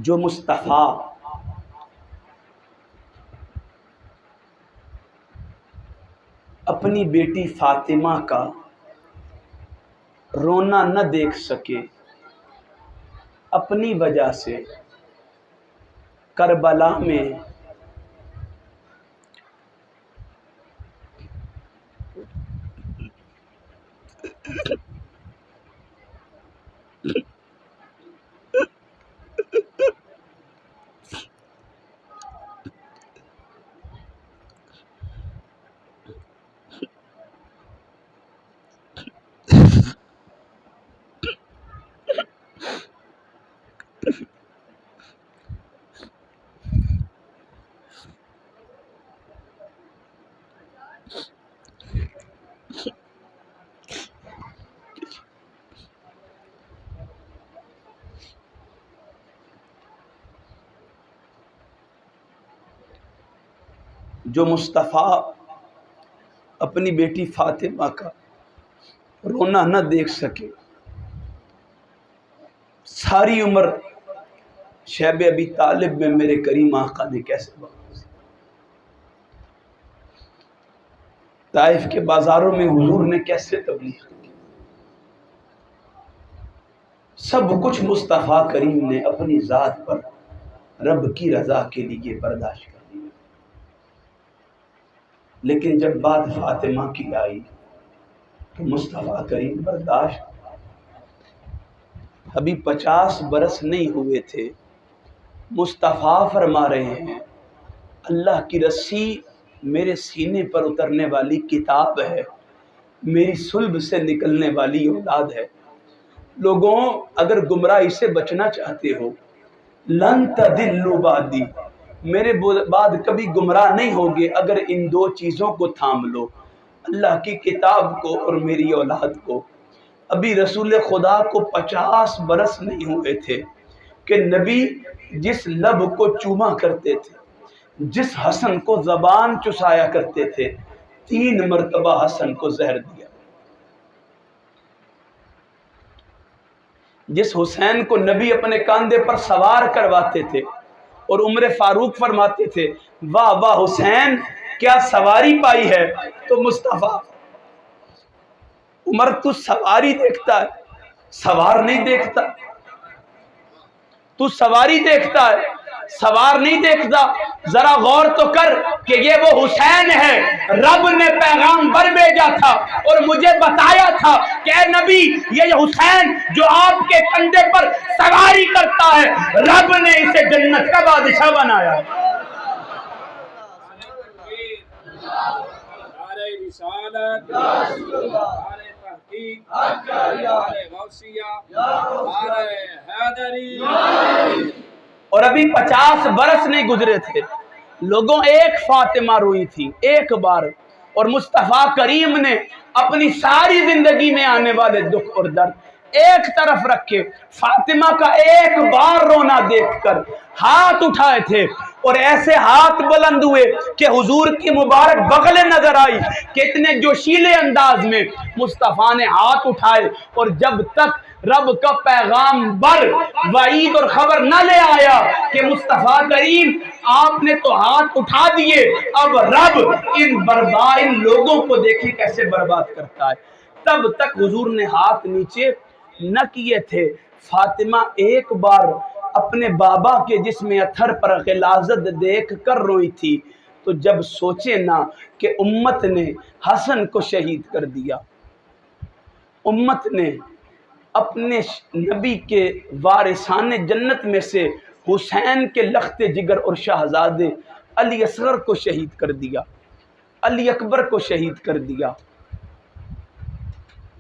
جو مصطفیٰ اپنی بیٹی فاطمہ کا رونا نہ دیکھ سکے، اپنی وجہ سے کربلا میں جو مصطفیٰ اپنی بیٹی فاطمہ کا رونا نہ دیکھ سکے، ساری عمر شیب ابی طالب میں میرے کریم آقا نے کیسے بخوزی، طائف کے بازاروں میں حضور نے کیسے تبلیغ کی، سب کچھ مصطفیٰ کریم نے اپنی ذات پر رب کی رضا کے لیے برداشت کر دیا۔ لیکن جب بات فاطمہ کی آئی تو مصطفیٰ کریم برداشت، ابھی 50 برس نہیں ہوئے تھے، مصطفیٰ فرما رہے ہیں اللہ کی رسی میرے سینے پر اترنے والی کتاب ہے، میری صلب سے نکلنے والی اولاد ہے۔ لوگوں، اگر گمراہی سے بچنا چاہتے ہو، لن تضلوا بعدی، میرے بعد کبھی گمراہ نہیں ہوگے اگر ان دو چیزوں کو تھام لو، اللہ کی کتاب کو اور میری اولاد کو۔ ابھی رسول خدا کو 50 برس نہیں ہوئے تھے کہ نبی جس لب کو چوما کرتے تھے، جس حسن کو زبان چسایا کرتے تھے، 3 مرتبہ حسن کو زہر دیا۔ جس حسین کو نبی اپنے کاندھے پر سوار کرواتے تھے اور عمر فاروق فرماتے تھے واہ واہ حسین کیا سواری پائی ہے، تو مصطفیٰ عمر تو سواری دیکھتا ہے، سوار نہیں دیکھتا، تو سواری دیکھتا ہے، سوار نہیں دیکھتا۔ ذرا غور تو کر کہ یہ وہ حسین ہے، رب نے پیغام بر بھیجا تھا اور مجھے بتایا تھا کہ اے نبی یہ حسین جو آپ کے کندھے پر سواری کرتا ہے، رب نے اسے جنت کا بادشاہ بنایا۔ نعرہ رسالت، نعرہ تحقیق، نعرہ غوثیہ، نعرہ حیدری۔ اور ابھی 50 برس نہیں گزرے تھے، لوگوں ایک فاطمہ روئی تھی ایک بار، اور مصطفیٰ کریم نے اپنی ساری زندگی میں آنے والے دکھ اور درد ایک طرف رکھ کے فاطمہ کا ایک بار رونا دیکھ کر ہاتھ اٹھائے تھے، اور ایسے ہاتھ بلند ہوئے کہ حضور کی مبارک بغلیں نظر آئی کہ اتنے جوشیلے انداز میں مصطفیٰ نے ہاتھ اٹھائے، اور جب تک رب کا پیغام بر وعید اور خبر نہ لے آیا کہ مصطفیٰ کریم آپ نے تو ہاتھ اٹھا دیے، اب رب ان لوگوں کو دیکھیں کیسے برباد کرتا ہے، تب تک حضور نے ہاتھ نیچے نہ کیے تھے۔ فاطمہ ایک بار اپنے بابا کے جسم اتھر پر غلاظت دیکھ کر روئی تھی، تو جب سوچے نہ کہ امت نے حسن کو شہید کر دیا، امت نے اپنے نبی کے وارثان جنت میں سے حسین کے لخت جگر اور شہزادے علی اصغر کو شہید کر دیا، علی اکبر کو شہید کر دیا،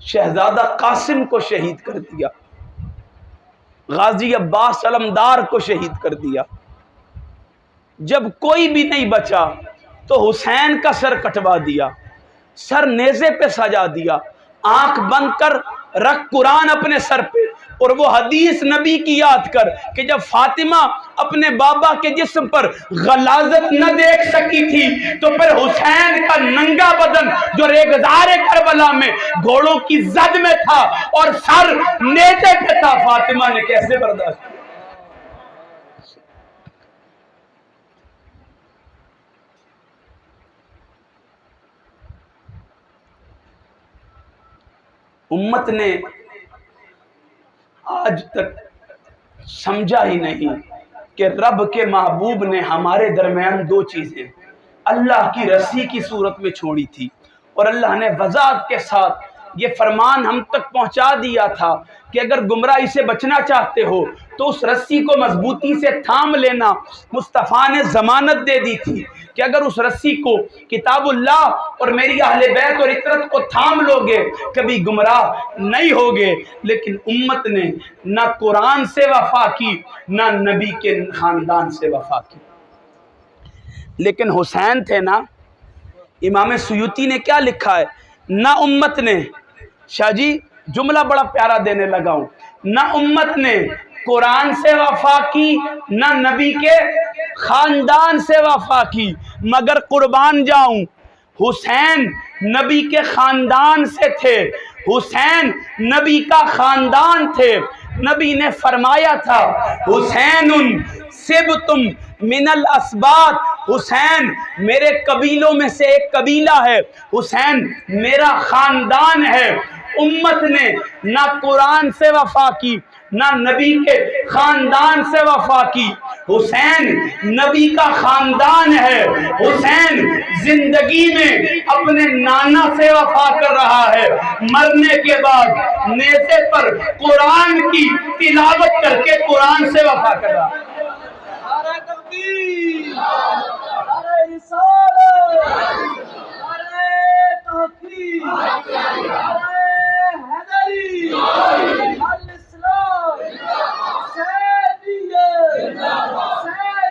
شہزادہ قاسم کو شہید کر دیا، غازی عباس علمدار کو شہید کر دیا۔ جب کوئی بھی نہیں بچا تو حسین کا سر کٹوا دیا، سر نیزے پہ سجا دیا، آنکھ بند کر رکھ قرآن اپنے سر پہ، اور وہ حدیث نبی کی یاد کر کہ جب فاطمہ اپنے بابا کے جسم پر غلاظت نہ دیکھ سکی تھی تو پھر حسین کا ننگا بدن جو ریگزار کربلا میں گھوڑوں کی زد میں تھا اور سر نیزے پہ تھا، فاطمہ نے کیسے برداشت کیا؟ امت نے آج تک سمجھا ہی نہیں کہ رب کے محبوب نے ہمارے درمیان 2 چیزیں اللہ کی رسی کی صورت میں چھوڑی تھی، اور اللہ نے وضاحت کے ساتھ یہ فرمان ہم تک پہنچا دیا تھا کہ اگر گمراہی سے بچنا چاہتے ہو تو اس رسی کو مضبوطی سے تھام لینا۔ مصطفیٰ نے ضمانت دے دی تھی کہ اگر اس رسی کو کتاب اللہ اور میری اہل بیت اور اطرت کو تھام لو گے کبھی گمراہ نہیں ہوگے۔ لیکن امت نے نہ قرآن سے وفا کی نہ نبی کے خاندان سے وفا کی۔ لیکن حسین تھے نا، امام سیوطی نے کیا لکھا ہے، نہ امت نے، شاہ جی جملہ بڑا پیارا دینے لگا ہوں، نہ امت نے قرآن سے وفا کی نہ نبی کے خاندان سے وفا کی، مگر قربان جاؤں حسین نبی کے خاندان سے تھے، حسین نبی کا خاندان تھے۔ نبی نے فرمایا تھا حسین سبتم من الاسباط، حسین میرے قبیلوں میں سے ایک قبیلہ ہے، حسین میرا خاندان ہے۔ امت نے نہ قرآن سے وفا کی نہ نبی کے خاندان سے وفا کی۔ حسین نبی کا خاندان ہے، حسین زندگی میں اپنے نانا سے وفا کر رہا ہے، مرنے کے بعد نیزے پر قرآن کی تلاوت کر کے قرآن سے وفا کر رہا ہے۔ نعرہ تکبیر، نعرہ رسالت، نعرہ تحقیق، نعرہ حیدری، الاسلام، حسینیت،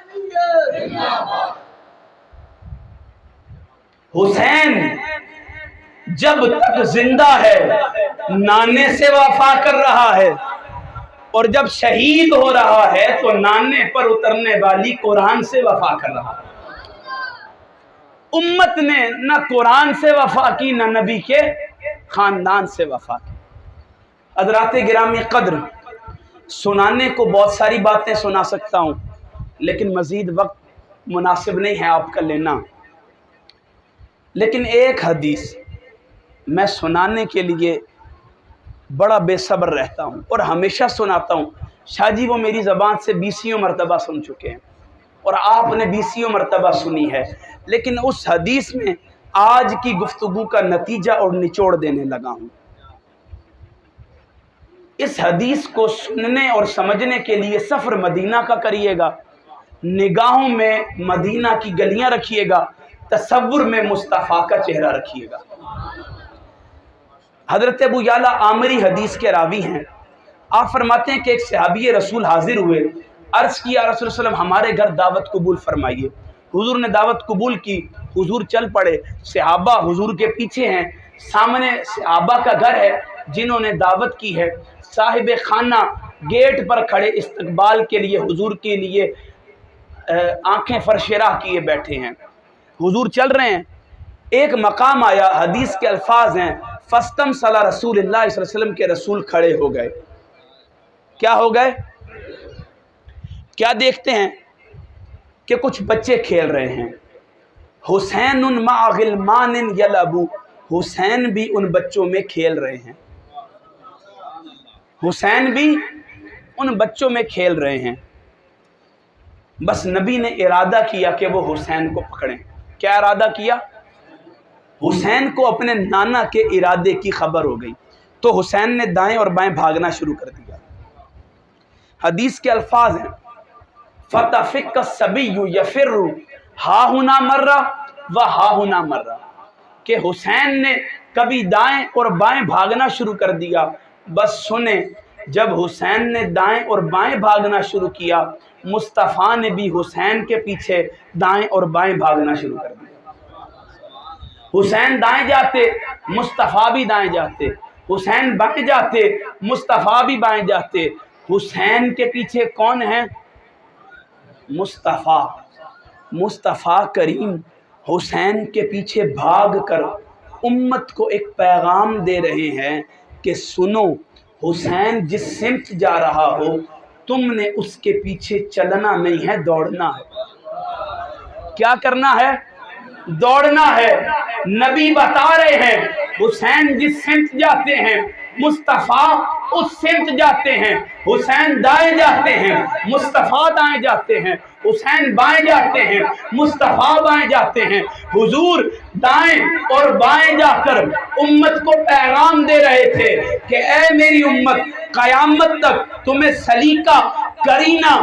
حسینیت۔ حسین جب تک زندہ ہے نانے سے وفا کر رہا ہے، اور جب شہید ہو رہا ہے تو نانے پر اترنے والی قرآن سے وفا کر رہا ہے۔ امت نے نہ قرآن سے وفا کی نہ نبی کے خاندان سے وفا کی۔ حضرات گرامی قدر، سنانے کو بہت ساری باتیں سنا سکتا ہوں، لیکن مزید وقت مناسب نہیں ہے آپ کا لینا۔ لیکن ایک حدیث میں سنانے کے لیے بڑا بے صبر رہتا ہوں اور ہمیشہ سناتا ہوں۔ شاہ جی وہ میری زبان سے 20 مرتبہ سن چکے ہیں اور آپ نے 20 مرتبہ سنی ہے، لیکن اس حدیث میں آج کی گفتگو کا نتیجہ اور نچوڑ دینے لگا ہوں۔ اس حدیث کو سننے اور سمجھنے کے لیے سفر مدینہ کا کریے گا، نگاہوں میں مدینہ کی گلیاں رکھیے گا، تصور میں مصطفیٰ کا چہرہ رکھیے گا۔ حضرت ابو یعلا عامری حدیث کے راوی ہیں، آپ فرماتے ہیں کہ ایک صحابی رسول حاضر ہوئے، عرض کیا رسول اللہ علیہ وسلم ہمارے گھر دعوت قبول فرمائیے۔ حضور نے دعوت قبول کی، حضور چل پڑے، صحابہ حضور کے پیچھے ہیں، سامنے صحابہ کا گھر ہے جنہوں نے دعوت کی ہے، صاحب خانہ گیٹ پر کھڑے استقبال کے لیے حضور کے لیے آنکھیں فرشراہ کیے بیٹھے ہیں۔ حضور چل رہے ہیں، ایک مقام آیا، حدیث کے الفاظ ہیں فَاسْتَمْ صَلَى رسول اللہ صلی اللہ علیہ وسلم کے رسول کھڑے ہو گئے۔ کیا ہو گئے؟ کیا دیکھتے ہیں کہ کچھ بچے کھیل رہے ہیں۔ حسین مع غلمان یلعبوا، حسین بھی ان بچوں میں کھیل رہے ہیں، حسین بھی ان بچوں میں کھیل رہے ہیں۔ بس نبی نے ارادہ کیا کہ وہ حسین کو پکڑیں۔ کیا ارادہ کیا؟ حسین کو اپنے نانا کے ارادے کی خبر ہو گئی تو حسین نے دائیں اور بائیں بھاگنا شروع کر دیا۔ حدیث کے الفاظ ہیں فَتَفِقَّ الصَّبِيُّ يَفِرُّ ہا ہنا مرہ و ہا ہنا مرہ، کہ حسین نے کبھی دائیں اور بائیں بھاگنا شروع کر دیا۔ بس سنیں، جب حسین نے دائیں اور بائیں بھاگنا شروع کیا، مصطفیٰ نے بھی حسین کے پیچھے دائیں اور بائیں بھاگنا شروع کر دیا۔ حسین دائیں جاتے، مصطفیٰ بھی دائیں جاتے، حسین بائیں جاتے، مصطفیٰ بھی بائیں جاتے۔ حسین کے پیچھے کون ہے؟ مصطفیٰ، مصطفیٰ کریم حسین کے پیچھے بھاگ کر امت کو ایک پیغام دے رہے ہیں کہ سنو، حسین جس سمت جا رہا ہو تم نے اس کے پیچھے چلنا نہیں ہے، دوڑنا ہے۔ کیا کرنا ہے؟ دوڑنا ہے۔ نبی بتا رہے ہیں حسین جس سمت جاتے ہیں مصطفیٰ اس سمت جاتے ہیں۔ حسین دائیں جاتے ہیں، مصطفیٰ دائیں جاتے ہیں۔ حسین بائیں جاتے ہیں، مصطفیٰ بائیں جاتے ہیں۔ حضور دائیں اور بائیں جا کر امت کو پیغام دے رہے تھے کہ اے میری امت، قیامت تک تمہیں سلیقہ کرینہ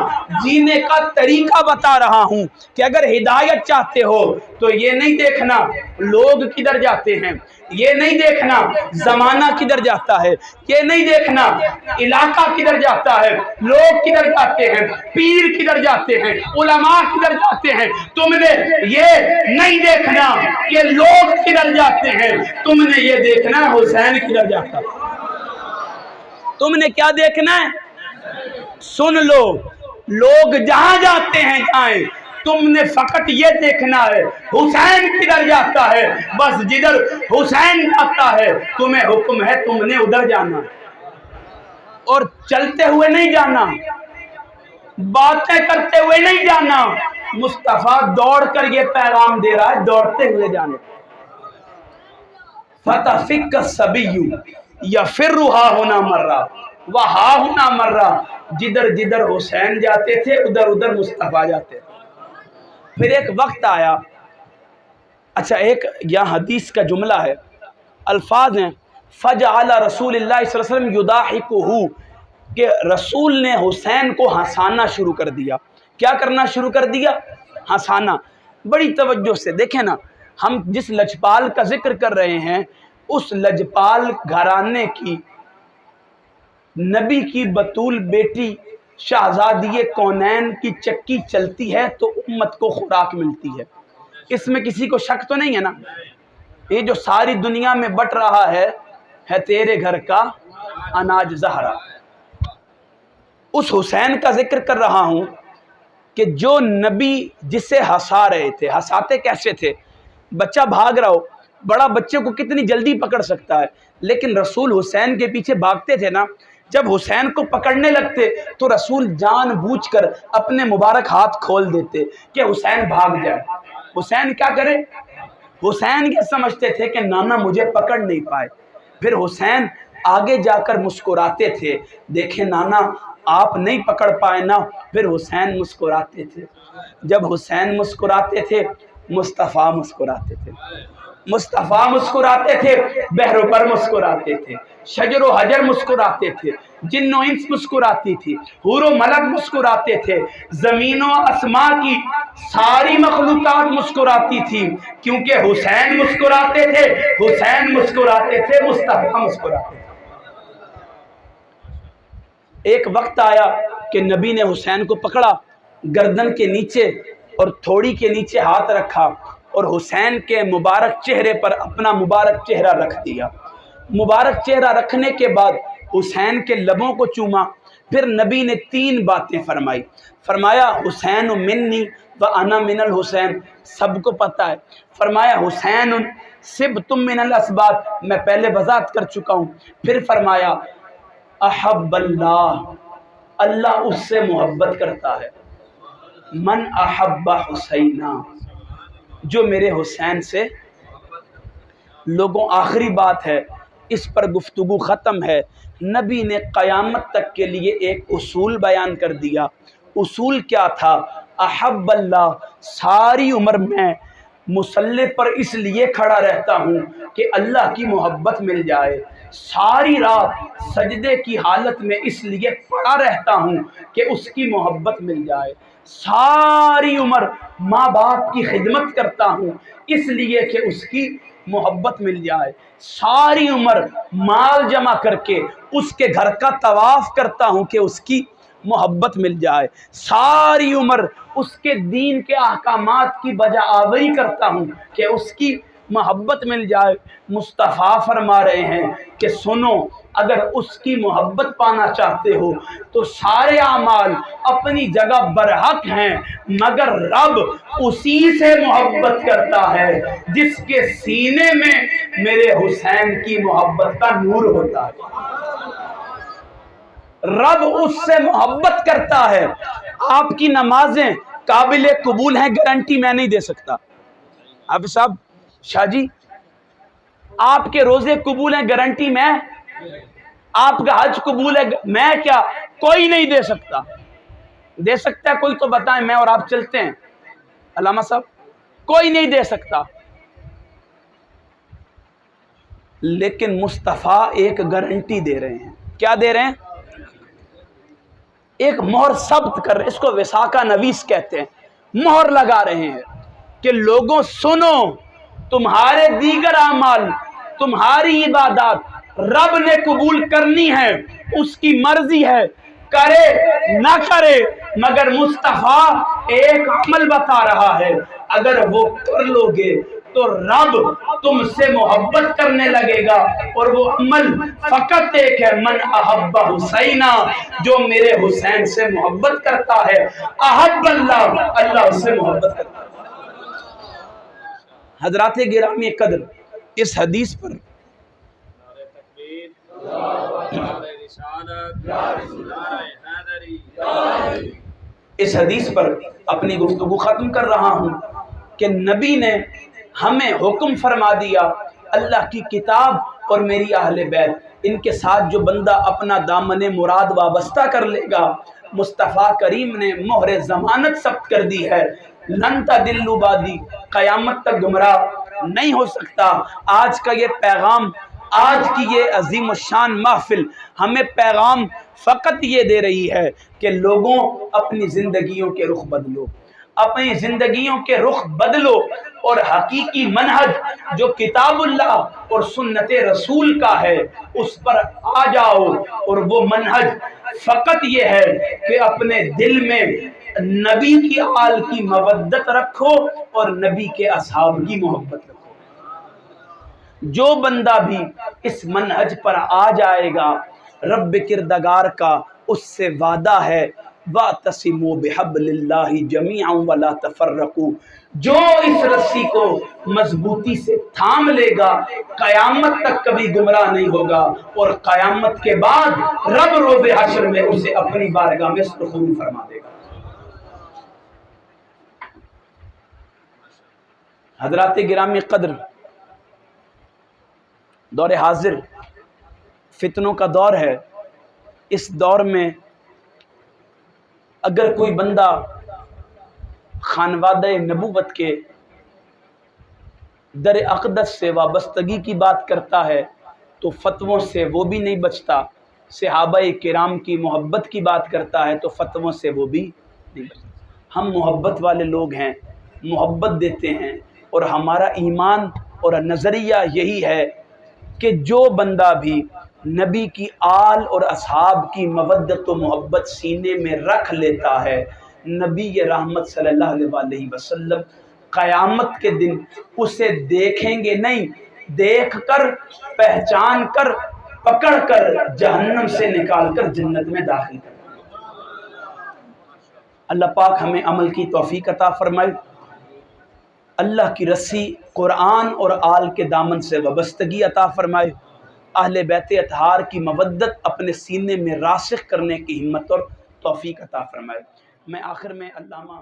جینے کا طریقہ بتا رہا ہوں کہ اگر ہدایت چاہتے ہو تو یہ نہیں دیکھنا لوگ کدھر جاتے ہیں، یہ نہیں دیکھنا زمانہ کدھر جاتا ہے، یہ نہیں دیکھنا علاقہ کدھر جاتا ہے، لوگ کدھر جاتے ہیں، پیر کدھر جاتے ہیں، علماء کدھر جاتے ہیں۔ تم نے یہ نہیں دیکھنا کہ لوگ کدھر جاتے ہیں، تم نے یہ دیکھنا ہے حسین کدھر جاتا ہے۔ تم نے کیا دیکھنا ہے؟ سن لو، لوگ جہاں جاتے ہیں جائیں، تم نے فقط یہ دیکھنا ہے حسین کدھر جاتا ہے، بس جدھر حسین جاتا ہے تمہیں حکم ہے تم نے ادھر جانا، اور چلتے ہوئے نہیں جانا، باتیں کرتے ہوئے نہیں جانا۔ مصطفیٰ دوڑ کر یہ پیغام دے رہا ہے، دوڑتے ہوئے جانے۔ فَتَفِكَّ الصَّبِيُّ يَفِرُّ ہَا هُنَا مَرَّةً وَہَا هُنَا مَرَّةً، جدھر جدھر حسین جاتے تھے ادھر ادھر مصطفیٰ جاتے تھے۔ پھر ایک وقت آیا، اچھا ایک یہاں حدیث کا جملہ ہے، الفاظ ہیں فَجَعَلَ رَسُولِ اللَّهِ صلی اللہ علیہ وسلم يُضَاحِكُهُ، کہ رسول نے حسین کو ہنسانا شروع کر دیا۔ کیا کرنا شروع کر دیا؟ ہنسانا۔ بڑی توجہ سے دیکھیں نا، ہم جس لجپال کا ذکر کر رہے ہیں اس لجپال گھرانے کی نبی کی بطول بیٹی شہزادی کونین کی چکی چلتی ہے تو امت کو خوراک ملتی ہے، اس میں کسی کو شک تو نہیں ہے نا؟ یہ جو ساری دنیا میں بٹ رہا ہے تیرے گھر کا اناج زہرا۔ اس حسین کا ذکر کر رہا ہوں کہ جو نبی جسے ہنسا رہے تھے، ہنساتے کیسے تھے؟ بچہ بھاگ رہا ہو، بڑا بچے کو کتنی جلدی پکڑ سکتا ہے، لیکن رسول حسین کے پیچھے بھاگتے تھے نا، جب حسین کو پکڑنے لگتے تو رسول جان بوجھ کر اپنے مبارک ہاتھ کھول دیتے کہ حسین بھاگ جائے۔ حسین کیا کرے؟ حسین یہ سمجھتے تھے کہ نانا مجھے پکڑ نہیں پائے، پھر حسین آگے جا کر مسکراتے تھے، دیکھیں نانا آپ نہیں پکڑ پائے نا، پھر حسین مسکراتے تھے۔ جب حسین مسکراتے تھے مصطفیٰ مسکراتے تھے، مصطفیٰ مسکراتے تھے، بحر و بر مسکراتے تھے، شجر و حجر مسکراتے تھے، جن و انس مسکراتی تھی، حور و ملک مسکراتے تھے، زمین و آسماں کی ساری مخلوقات مسکراتی تھی، کیونکہ حسین مسکراتے تھے، حسین مسکراتے تھے، مصطفیٰ مسکراتے تھے۔ ایک وقت آیا کہ نبی نے حسین کو پکڑا، گردن کے نیچے اور تھوڑی کے نیچے ہاتھ رکھا اور حسین کے مبارک چہرے پر اپنا مبارک چہرہ رکھ دیا۔ مبارک چہرہ رکھنے کے بعد حسین کے لبوں کو چوما، پھر نبی نے 3 باتیں فرمائی۔ فرمایا حسین منی و انا من الحسین، سب کو پتہ ہے۔ فرمایا حسین سبتم من الاسباط، میں پہلے وضاحت کر چکا ہوں۔ پھر فرمایا احب اللہ، اللہ اس سے محبت کرتا ہے، من احب حسینہ، جو میرے حسین سے۔ لوگوں آخری بات ہے، اس پر گفتگو ختم ہے۔ نبی نے قیامت تک کے لیے ایک اصول بیان کر دیا۔ اصول کیا تھا؟ احب اللہ، ساری عمر میں مصلی پر اس لیے کھڑا رہتا ہوں کہ اللہ کی محبت مل جائے، ساری رات سجدے کی حالت میں اس لیے پڑا رہتا ہوں کہ اس کی محبت مل جائے، ساری عمر ماں باپ کی خدمت کرتا ہوں اس لیے کہ اس کی محبت مل جائے، ساری عمر مال جمع کر کے اس کے گھر کا طواف کرتا ہوں کہ اس کی محبت مل جائے، ساری عمر اس کے دین کے احکامات کی بجا آوری کرتا ہوں کہ اس کی محبت مل جائے۔ مصطفیٰ فرما رہے ہیں کہ سنو، اگر اس کی محبت پانا چاہتے ہو تو سارے اعمال اپنی جگہ برحق ہیں، مگر رب اسی سے محبت کرتا ہے جس کے سینے میں میرے حسین کی محبت کا نور ہوتا ہے۔ رب اس سے محبت کرتا ہے۔ آپ کی نمازیں قابل قبول ہیں، گارنٹی میں نہیں دے سکتا۔ حافظ صاحب، شاہ جی، آپ کے روزے قبول ہیں، گارنٹی میں؟ آپ کا حج قبول ہے، میں کیا؟ کوئی نہیں دے سکتا۔ دے سکتا ہے کوئی تو بتائیں، میں اور آپ چلتے ہیں۔ علامہ صاحب، کوئی نہیں دے سکتا، لیکن مصطفیٰ ایک گارنٹی دے رہے ہیں۔ کیا دے رہے ہیں؟ ایک مہر ثبت کر رہے، اس کو وثاقہ نویس کہتے ہیں، مہر لگا رہے ہیں کہ لوگوں سنو، تمہارے دیگر اعمال، تمہاری عبادات رب نے قبول کرنی ہے، اس کی مرضی ہے، کرے نہ کرے، مگر مصطفیٰ ایک عمل بتا رہا ہے، اگر وہ کر لو گے تو رب تم سے محبت کرنے لگے گا، اور وہ عمل فقط ایک ہے، من احب حسینہ، جو میرے حسین سے محبت کرتا ہے احب اللہ، اللہ اس سے محبت کرتا ہے۔ حضرات گرامی قدر، اس حدیث پر اپنی گفتگو ختم کر رہا ہوں کہ نبی نے ہمیں حکم فرما دیا، اللہ کی کتاب اور میری اہل بیت، ان کے ساتھ جو بندہ اپنا دامن مراد وابستہ کر لے گا، مصطفیٰ کریم نے مہر ضمانت ثبت کر دی ہے، لن تضلوا بعدی، قیامت تک گمراہ نہیں ہو سکتا۔ آج کا یہ پیغام، آج کی یہ عظیم الشان محفل ہمیں پیغام فقط یہ دے رہی ہے کہ لوگوں اپنی زندگیوں کے رخ بدلو، اپنی زندگیوں کے رخ بدلو، اور حقیقی منہج جو کتاب اللہ اور سنت رسول کا ہے اس پر آ جاؤ، اور وہ منہج فقط یہ ہے کہ اپنے دل میں نبی کی آل کی مودت رکھو اور نبی کے اصحاب کی محبت رکھو۔ جو بندہ بھی اس منہج پر آ جائے گا، رب کردگار کا اس سے وعدہ ہے، وَاعْتَصِمُوا بِحَبْلِ اللَّهِ جَمِيعًا وَلَا تَفَرَّقُوا، جو اس رسی کو مضبوطی سے تھام لے گا قیامت تک کبھی گمراہ نہیں ہوگا، اور قیامت کے بعد رب روز حشر میں اسے اپنی بارگاہ میں سرخرو فرما دے گا۔ حضرات گرامی قدر، دور حاضر فتنوں کا دور ہے۔ اس دور میں اگر کوئی بندہ خانوادہ نبوت کے در اقدس سے وابستگی کی بات کرتا ہے تو فتووں سے وہ بھی نہیں بچتا، صحابہ کرام کی محبت کی بات کرتا ہے تو فتووں سے وہ بھی نہیں بچتا۔ ہم محبت والے لوگ ہیں، محبت دیتے ہیں، اور ہمارا ایمان اور نظریہ یہی ہے کہ جو بندہ بھی نبی کی آل اور اصحاب کی مودت و محبت سینے میں رکھ لیتا ہے، نبی رحمت صلی اللہ علیہ وسلم قیامت کے دن اسے دیکھیں گے نہیں، دیکھ کر، پہچان کر، پکڑ کر جہنم سے نکال کر جنت میں داخل کر۔ اللہ پاک ہمیں عمل کی توفیق عطا فرمائے، اللہ کی رسی قرآن اور آل کے دامن سے وابستگی عطا فرمائے، اہل بیت اطہار کی مودت اپنے سینے میں راسخ کرنے کی ہمت اور توفیق عطا فرمائے۔ میں آخر میں علامہ